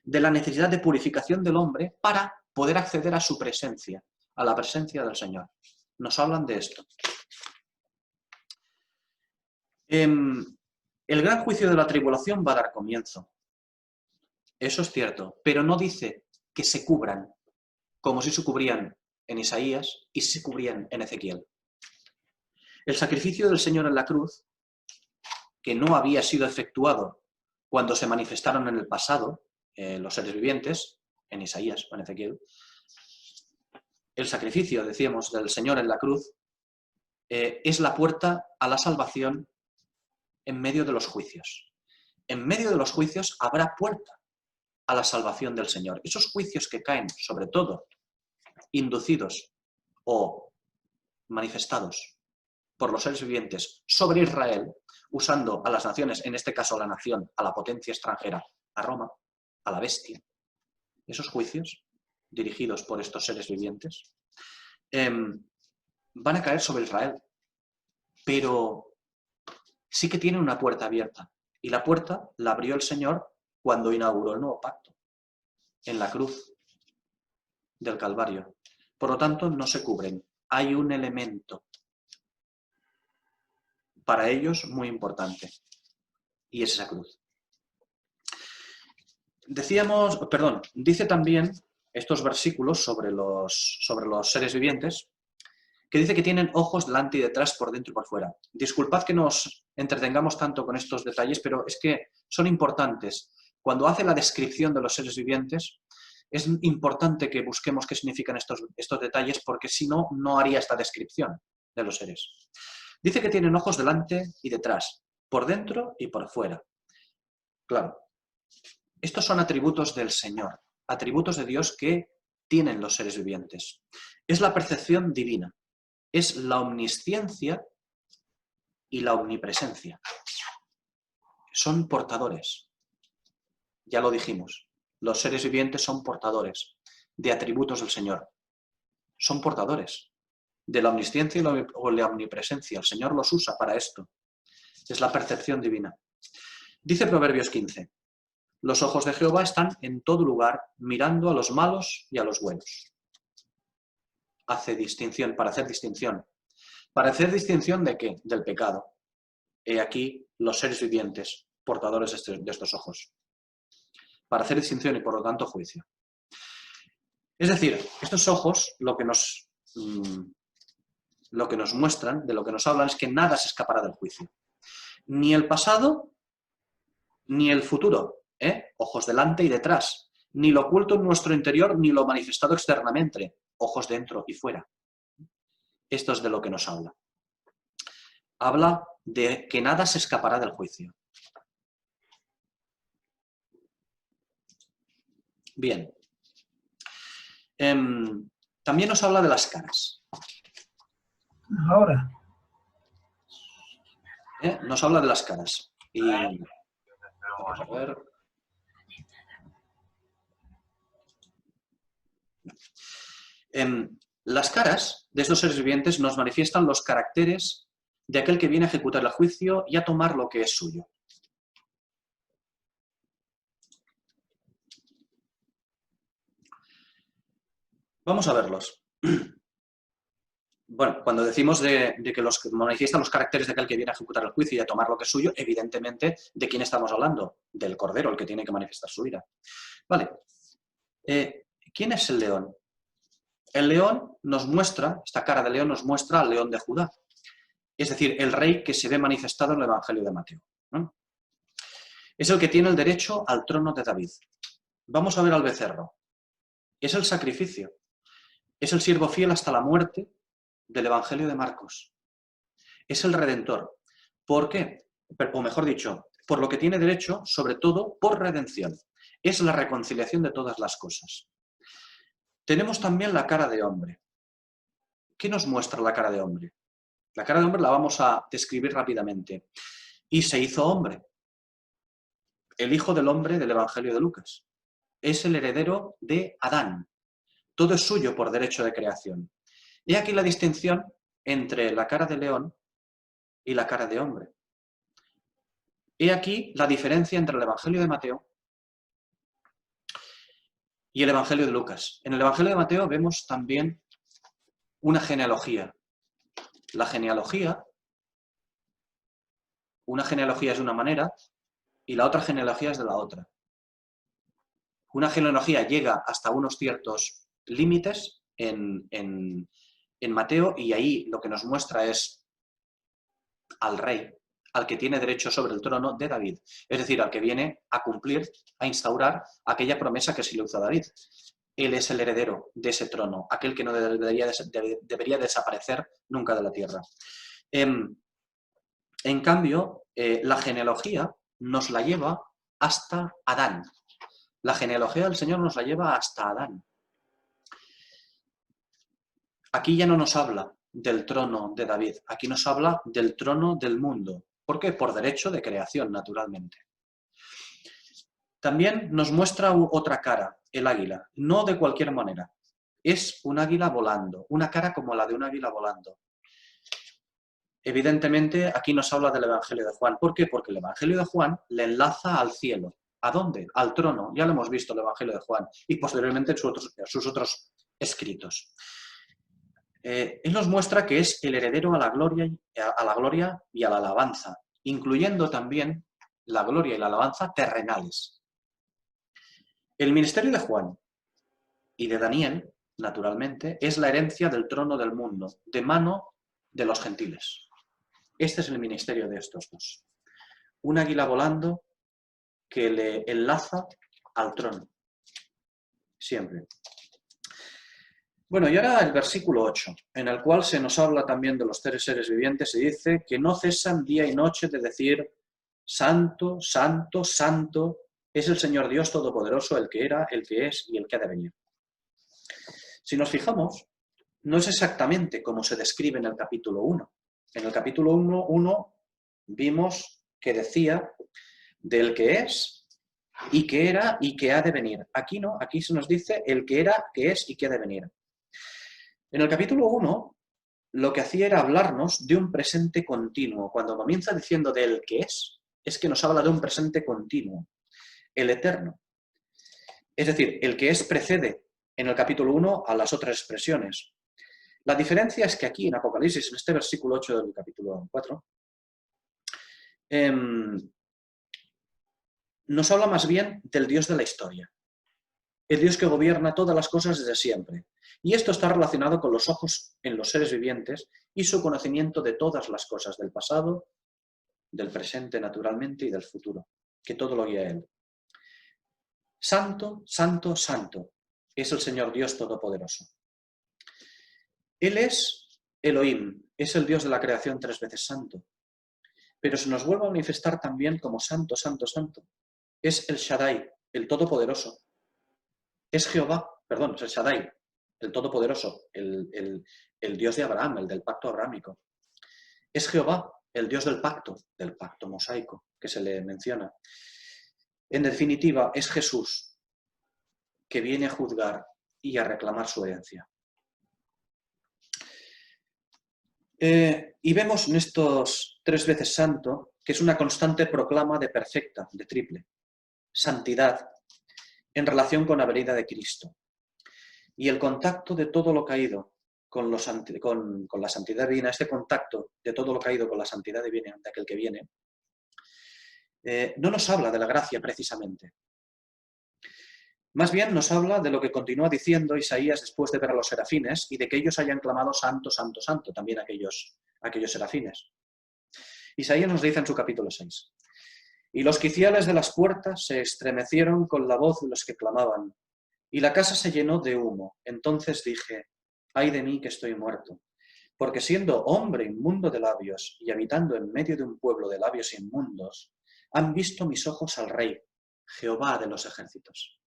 de la necesidad de purificación del hombre para poder acceder a su presencia, a la presencia del Señor. Nos hablan de esto. El gran juicio de la tribulación va a dar comienzo. Eso es cierto, pero no dice que se cubran como si se cubrían en Isaías y se cubrían en Ezequiel. El sacrificio del Señor en la cruz, que no había sido efectuado cuando se manifestaron en el pasado los seres vivientes, en Isaías o en Ezequiel, el sacrificio, decíamos, del Señor en la cruz es la puerta a la salvación en medio de los juicios. En medio de los juicios habrá puerta a la salvación del Señor. Esos juicios que caen, sobre todo, inducidos o manifestados por los seres vivientes sobre Israel, usando a las naciones, en este caso a la nación, a la potencia extranjera, a Roma, a la bestia. Esos juicios, dirigidos por estos seres vivientes, van a caer sobre Israel, pero sí que tienen una puerta abierta. Y la puerta la abrió el Señor cuando inauguró el nuevo pacto, en la cruz del Calvario. Por lo tanto, no se cubren. Hay un elemento para ellos muy importante, y es esa cruz. Dice también estos versículos sobre los seres vivientes, que dice que tienen ojos delante y detrás, por dentro y por fuera. Disculpad que nos entretengamos tanto con estos detalles, pero es que son importantes. Cuando hace la descripción de los seres vivientes, es importante que busquemos qué significan estos detalles, porque si no, no haría esta descripción de los seres. Dice que tienen ojos delante y detrás, por dentro y por fuera. Claro, estos son atributos del Señor, atributos de Dios que tienen los seres vivientes. Es la percepción divina, es la omnisciencia y la omnipresencia. Son portadores. Ya lo dijimos, los seres vivientes son portadores de atributos del Señor. Son portadores de la omnisciencia y la omnipresencia. El Señor los usa para esto. Es la percepción divina. Dice Proverbios 15, los ojos de Jehová están en todo lugar, mirando a los malos y a los buenos. Hace distinción, para hacer distinción. ¿Para hacer distinción de qué? Del pecado. He aquí los seres vivientes, portadores de estos ojos. Para hacer distinción y por lo tanto juicio. Es decir, estos ojos lo que nos muestran, de lo que nos hablan, es que nada se escapará del juicio. Ni el pasado, ni el futuro. Ojos delante y detrás. Ni lo oculto en nuestro interior, ni lo manifestado externamente. Ojos dentro y fuera. Esto es de lo que nos habla. Habla de que nada se escapará del juicio. Bien. También nos habla de las caras. Ahora. Nos habla de las caras. Y vamos a ver. Las caras de estos seres vivientes nos manifiestan los caracteres de aquel que viene a ejecutar el juicio y a tomar lo que es suyo. Vamos a verlos. Bueno, cuando decimos de que los manifiestan los caracteres de aquel que viene a ejecutar el juicio y a tomar lo que es suyo, evidentemente, ¿de quién estamos hablando? Del Cordero, el que tiene que manifestar su ira. Vale. ¿Quién es el león? El león nos muestra, esta cara de león nos muestra al león de Judá. Es decir, el rey que se ve manifestado en el Evangelio de Mateo, ¿no? Es el que tiene el derecho al trono de David. Vamos a ver al becerro. Es el sacrificio. Es el siervo fiel hasta la muerte del Evangelio de Marcos. Es el Redentor. ¿Por qué? O mejor dicho, por lo que tiene derecho, sobre todo por redención. Es la reconciliación de todas las cosas. Tenemos también la cara de hombre. ¿Qué nos muestra la cara de hombre? La cara de hombre la vamos a describir rápidamente. Y se hizo hombre. El Hijo del Hombre del Evangelio de Lucas. Es el heredero de Adán. Todo es suyo por derecho de creación. He aquí la distinción entre la cara de león y la cara de hombre. He aquí la diferencia entre el Evangelio de Mateo y el Evangelio de Lucas. En el Evangelio de Mateo vemos también una genealogía. La genealogía, una genealogía es de una manera y la otra genealogía es de la otra. Una genealogía llega hasta unos ciertos límites en Mateo y ahí lo que nos muestra es al rey, al que tiene derecho sobre el trono de David. Es decir, al que viene a cumplir, a instaurar aquella promesa que se le hizo a David. Él es el heredero de ese trono, aquel que no debería desaparecer nunca de la tierra. En cambio, la genealogía nos la lleva hasta Adán. La genealogía del Señor nos la lleva hasta Adán. Aquí ya no nos habla del trono de David, aquí nos habla del trono del mundo. ¿Por qué? Por derecho de creación, naturalmente. También nos muestra otra cara, el águila, no de cualquier manera. Es un águila volando, una cara como la de un águila volando. Evidentemente, aquí nos habla del Evangelio de Juan. ¿Por qué? Porque el Evangelio de Juan le enlaza al cielo. ¿A dónde? Al trono. Ya lo hemos visto el Evangelio de Juan y posteriormente en sus otros escritos. Él nos muestra que es el heredero a la gloria y a la alabanza, incluyendo también la gloria y la alabanza terrenales. El ministerio de Juan y de Daniel naturalmente, es la herencia del trono del mundo, de mano de los gentiles. Este es el ministerio de estos dos. Un águila volando que le enlaza al trono. Siempre. Bueno, y ahora el versículo 8, en el cual se nos habla también de los tres seres vivientes y dice que no cesan día y noche de decir santo, santo, santo es el Señor Dios Todopoderoso, el que era, el que es y el que ha de venir. Si nos fijamos, no es exactamente como se describe en el capítulo 1. En el capítulo 1 vimos que decía del que es y que era y que ha de venir. Aquí no, aquí se nos dice el que era, que es y que ha de venir. En el capítulo 1 lo que hacía era hablarnos de un presente continuo. Cuando comienza diciendo del que es que nos habla de un presente continuo, el eterno. Es decir, el que es precede en el capítulo 1 a las otras expresiones. La diferencia es que aquí en Apocalipsis, en este versículo 8 del capítulo 4, nos habla más bien del Dios de la historia. El Dios que gobierna todas las cosas desde siempre. Y esto está relacionado con los ojos en los seres vivientes y su conocimiento de todas las cosas, del pasado, del presente naturalmente y del futuro, que todo lo guía a Él. Santo, santo, santo es el Señor Dios Todopoderoso. Él es Elohim, es el Dios de la creación 3 veces santo. Pero se nos vuelve a manifestar también como santo, santo, santo. Es el Shaddai, el Todopoderoso. Es Jehová, perdón, es el Shaddai, el Todopoderoso, el Dios de Abraham, el del pacto abrahámico. Es Jehová, el Dios del pacto mosaico, que se le menciona. En definitiva, es Jesús, que viene a juzgar y a reclamar su herencia. Y vemos en estos 3 veces santo que es una constante proclama de perfecta, de triple, santidad en relación con la venida de Cristo. Y el contacto de todo lo caído con la santidad divina, este contacto de todo lo caído con la santidad divina de aquel que viene, no nos habla de la gracia precisamente. Más bien nos habla de lo que continúa diciendo Isaías después de ver a los serafines y de que ellos hayan clamado santo, santo, santo, también aquellos serafines. Isaías nos dice en su capítulo 6, y los quiciales de las puertas se estremecieron con la voz de los que clamaban, y la casa se llenó de humo. Entonces dije, ay de mí que estoy muerto, porque siendo hombre inmundo de labios y habitando en medio de un pueblo de labios inmundos, han visto mis ojos al Rey, Jehová de los ejércitos.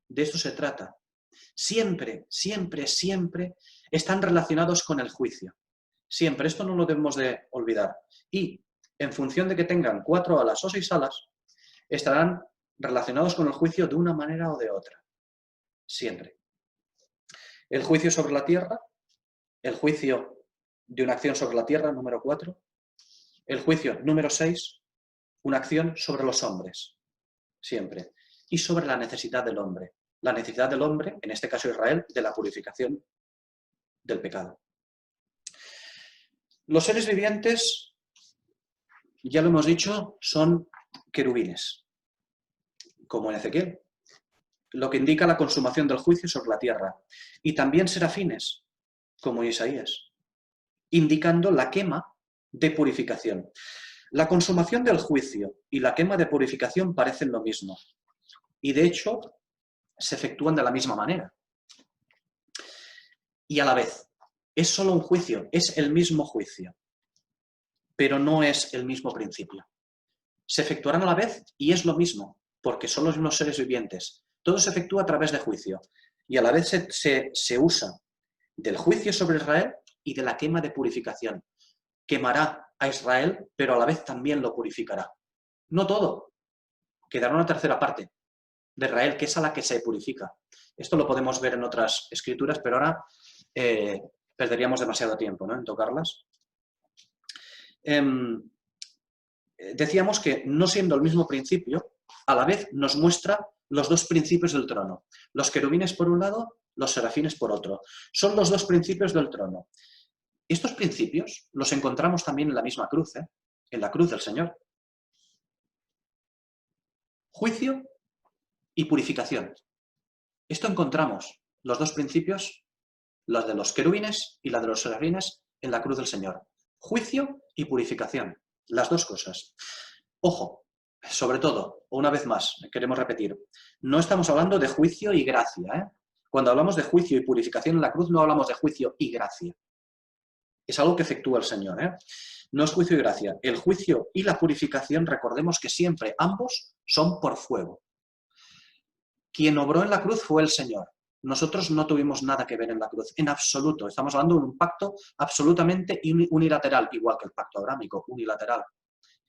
De eso se trata. Siempre, siempre, siempre están relacionados con el juicio. Siempre, esto no lo debemos de olvidar. Y en función de que tengan 4 alas o 6 alas, estarán relacionados con el juicio de una manera o de otra. Siempre. El juicio sobre la tierra, el juicio de una acción sobre la tierra, número 4. El juicio número 6, una acción sobre los hombres. Siempre. Y sobre la necesidad del hombre. La necesidad del hombre, en este caso Israel, de la purificación del pecado. Los seres vivientes, ya lo hemos dicho, son querubines, como en Ezequiel, lo que indica la consumación del juicio sobre la tierra. Y también serafines, como Isaías, indicando la quema de purificación. La consumación del juicio y la quema de purificación parecen lo mismo. Y de hecho, se efectúan de la misma manera. Y a la vez, es solo un juicio, es el mismo juicio, pero no es el mismo principio. Se efectuarán a la vez y es lo mismo, porque son los mismos seres vivientes. Todo se efectúa a través de juicio y a la vez se usa del juicio sobre Israel y de la quema de purificación. Quemará a Israel, pero a la vez también lo purificará. No todo, quedará una tercera parte de Israel, que es a la que se purifica. Esto lo podemos ver en otras escrituras, pero ahora perderíamos demasiado tiempo, ¿no?, en tocarlas. Decíamos que, no siendo el mismo principio, a la vez nos muestra los 2 principios del trono. Los querubines por un lado, los serafines por otro. Son los 2 principios del trono. Estos principios los encontramos también en la misma cruz, en la cruz del Señor. Juicio y purificación. Esto encontramos los dos principios, los de los querubines y la de los serafines en la cruz del Señor. Juicio y purificación, las dos cosas. Ojo, sobre todo, una vez más, queremos repetir, no estamos hablando de juicio y gracia, ¿eh? Cuando hablamos de juicio y purificación en la cruz, no hablamos de juicio y gracia. Es algo que efectúa el Señor, ¿eh? No es juicio y gracia. El juicio y la purificación, recordemos que siempre ambos son por fuego. Quien obró en la cruz fue el Señor. Nosotros no tuvimos nada que ver en la cruz, en absoluto. Estamos hablando de un pacto absolutamente unilateral, igual que el pacto abrámico, unilateral.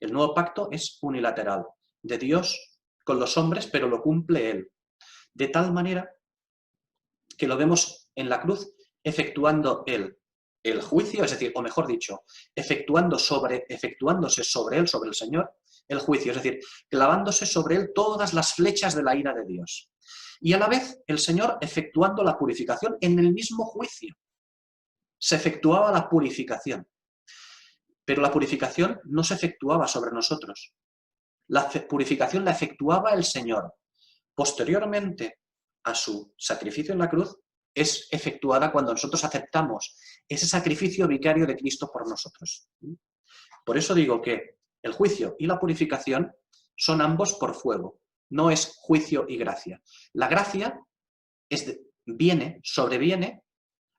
El nuevo pacto es unilateral, de Dios con los hombres, pero lo cumple Él. De tal manera que lo vemos en la cruz efectuando Él el juicio, es decir, o mejor dicho, efectuándose sobre Él, sobre el Señor, el juicio, es decir, clavándose sobre Él todas las flechas de la ira de Dios. Y a la vez el Señor efectuando la purificación en el mismo juicio. Se efectuaba la purificación. Pero la purificación no se efectuaba sobre nosotros. La purificación la efectuaba el Señor. Posteriormente a su sacrificio en la cruz, es efectuada cuando nosotros aceptamos ese sacrificio vicario de Cristo por nosotros. Por eso digo que el juicio y la purificación son ambos por fuego, no es juicio y gracia. La gracia sobreviene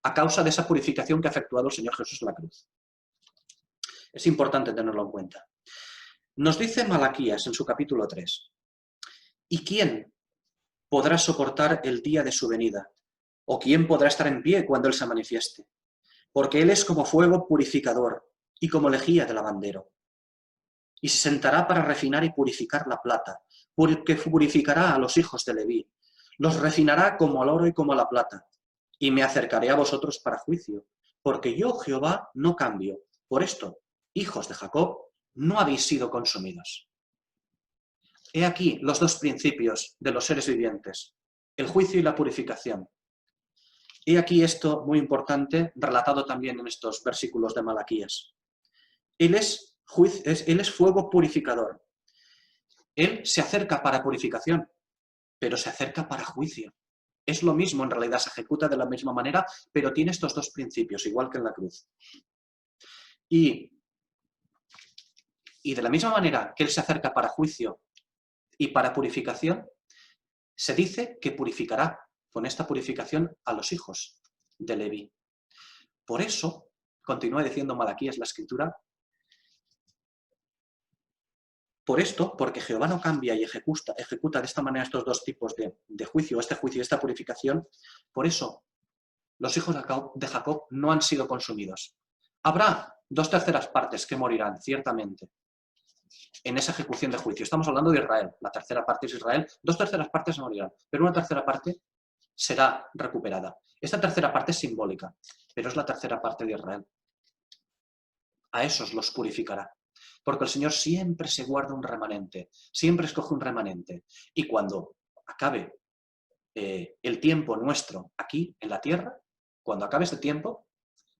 a causa de esa purificación que ha efectuado el Señor Jesús en la cruz. Es importante tenerlo en cuenta. Nos dice Malaquías en su capítulo 3, ¿y quién podrá soportar el día de su venida? ¿O quién podrá estar en pie cuando Él se manifieste? Porque Él es como fuego purificador y como lejía de lavandero. Y se sentará para refinar y purificar la plata, porque purificará a los hijos de Leví. Los refinará como al oro y como a la plata. Y me acercaré a vosotros para juicio, porque yo, Jehová, no cambio. Por esto, hijos de Jacob, no habéis sido consumidos. He aquí los dos principios de los seres vivientes, el juicio y la purificación. He aquí esto muy importante, relatado también en estos versículos de Malaquías. Él es fuego purificador. Él se acerca para purificación, pero se acerca para juicio. Es lo mismo, en realidad se ejecuta de la misma manera, pero tiene estos dos principios, igual que en la cruz. Y de la misma manera que Él se acerca para juicio y para purificación, se dice que purificará con esta purificación a los hijos de Leví. Por eso, continúa diciendo Malaquías la Escritura, por esto, porque Jehová no cambia y ejecuta de esta manera estos dos tipos de juicio, este juicio y esta purificación, por eso los hijos de Jacob no han sido consumidos. Habrá 2/3 partes que morirán, ciertamente, en esa ejecución de juicio. Estamos hablando de Israel, la tercera parte es Israel, 2/3 partes morirán, pero una tercera parte será recuperada. Esta tercera parte es simbólica, pero es la tercera parte de Israel. A esos los purificará. Porque el Señor siempre se guarda un remanente, siempre escoge un remanente. Y cuando acabe el tiempo nuestro aquí en la tierra, cuando acabe este tiempo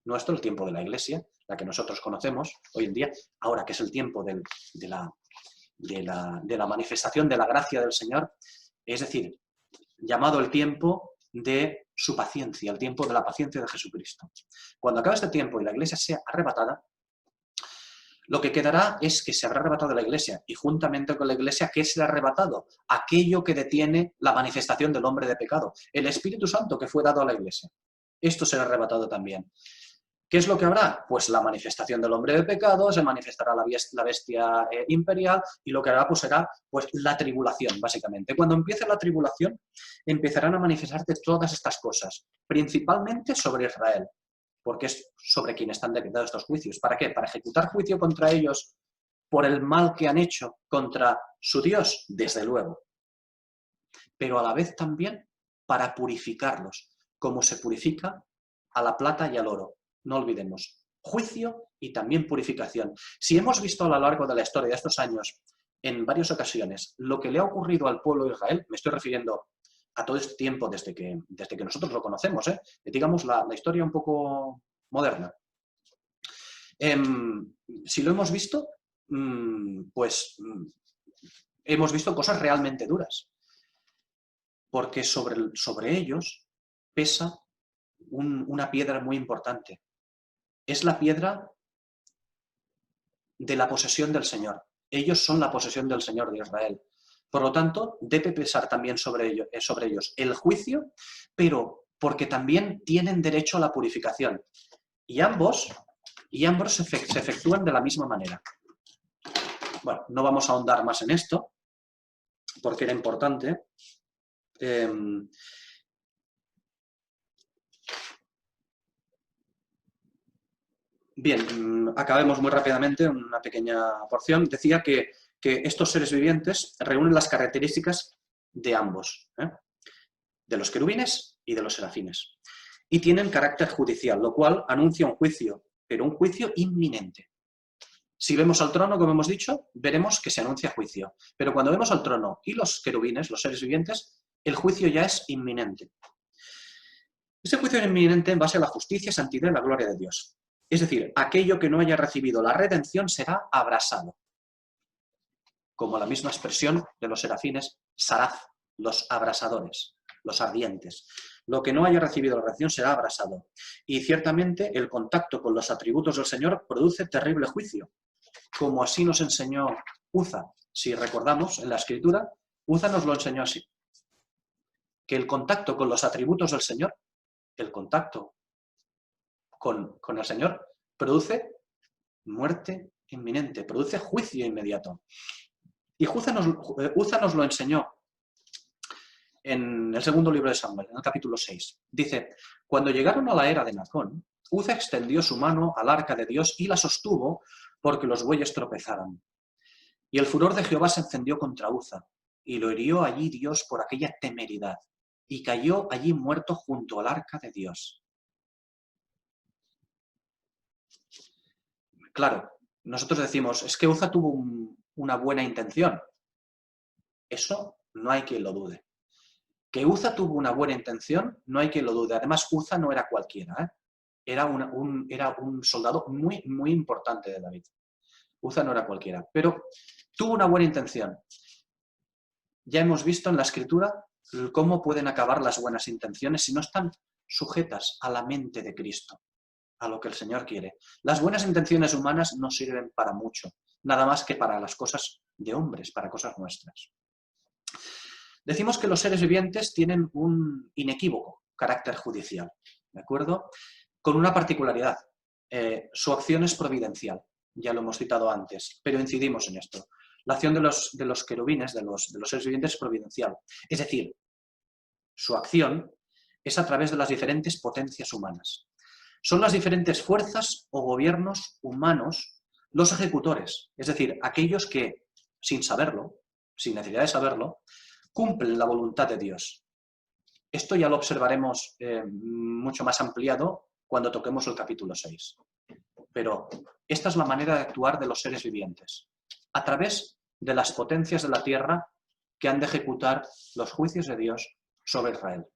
nuestro, el tiempo de la Iglesia, la que nosotros conocemos hoy en día, ahora que es el tiempo de la manifestación de la gracia del Señor, es decir, llamado el tiempo de su paciencia, el tiempo de la paciencia de Jesucristo. Cuando acabe este tiempo y la Iglesia sea arrebatada, lo que quedará es que se habrá arrebatado la Iglesia, y juntamente con la Iglesia, ¿qué será arrebatado? Aquello que detiene la manifestación del hombre de pecado, el Espíritu Santo que fue dado a la Iglesia. Esto será arrebatado también. ¿Qué es lo que habrá? Pues la manifestación del hombre de pecado, se manifestará la bestia imperial, y lo que hará pues será pues, la tribulación, básicamente. Cuando empiece la tribulación, empezarán a manifestarse todas estas cosas, principalmente sobre Israel, porque es sobre quien están decretados estos juicios. ¿Para qué? Para ejecutar juicio contra ellos por el mal que han hecho contra su Dios, desde luego. Pero a la vez también para purificarlos, como se purifica a la plata y al oro. No olvidemos, juicio y también purificación. Si hemos visto a lo largo de la historia de estos años, en varias ocasiones, lo que le ha ocurrido al pueblo de Israel, me estoy refiriendo a todo este tiempo desde que nosotros lo conocemos, digamos la historia un poco moderna. Si lo hemos visto, pues hemos visto cosas realmente duras, porque sobre ellos pesa una piedra muy importante. Es la piedra de la posesión del Señor. Ellos son la posesión del Señor de Israel. Por lo tanto, debe pesar también sobre ellos el juicio, pero porque también tienen derecho a la purificación. Y ambos se efectúan de la misma manera. Bueno, no vamos a ahondar más en esto, porque era importante. Bien, acabemos muy rápidamente una pequeña porción. Decía que estos seres vivientes reúnen las características de ambos, de los querubines y de los serafines. Y tienen carácter judicial, lo cual anuncia un juicio, pero un juicio inminente. Si vemos al trono, como hemos dicho, veremos que se anuncia juicio. Pero cuando vemos al trono y los querubines, los seres vivientes, el juicio ya es inminente. Ese juicio es inminente en base a la justicia, santidad y la gloria de Dios. Es decir, aquello que no haya recibido la redención será abrasado. Como la misma expresión de los serafines, Saraf, los abrasadores, los ardientes. Lo que no haya recibido la redención será abrasado. Y ciertamente el contacto con los atributos del Señor produce terrible juicio, como así nos enseñó Uza. Si recordamos en la Escritura, Uza nos lo enseñó así. Que el contacto con los atributos del Señor, el contacto con el Señor, produce muerte inminente, produce juicio inmediato. Y Uza nos lo enseñó en el segundo libro de Samuel, en el capítulo 6. Dice, cuando llegaron a la era de Nacón, Uza extendió su mano al arca de Dios y la sostuvo porque los bueyes tropezaran. Y el furor de Jehová se encendió contra Uza, y lo hirió allí Dios por aquella temeridad, y cayó allí muerto junto al arca de Dios. Claro, nosotros decimos, es que Uza tuvo una buena intención. Eso no hay quien lo dude. Que Uza tuvo una buena intención, no hay quien lo dude. Además, Uza no era cualquiera, ¿eh? Era un soldado muy, muy importante de David. Uza no era cualquiera, pero tuvo una buena intención. Ya hemos visto en la Escritura cómo pueden acabar las buenas intenciones si no están sujetas a la mente de Cristo, a lo que el Señor quiere. Las buenas intenciones humanas no sirven para mucho, nada más que para las cosas de hombres, para cosas nuestras. Decimos que los seres vivientes tienen un inequívoco carácter judicial, ¿de acuerdo? Con una particularidad, su acción es providencial, ya lo hemos citado antes, pero incidimos en esto. La acción de los querubines, de los seres vivientes, es providencial. Es decir, su acción es a través de las diferentes potencias humanas. Son las diferentes fuerzas o gobiernos humanos los ejecutores, es decir, aquellos que, sin saberlo, sin necesidad de saberlo, cumplen la voluntad de Dios. Esto ya lo observaremos mucho más ampliado cuando toquemos el capítulo 6. Pero esta es la manera de actuar de los seres vivientes, a través de las potencias de la tierra que han de ejecutar los juicios de Dios sobre Israel.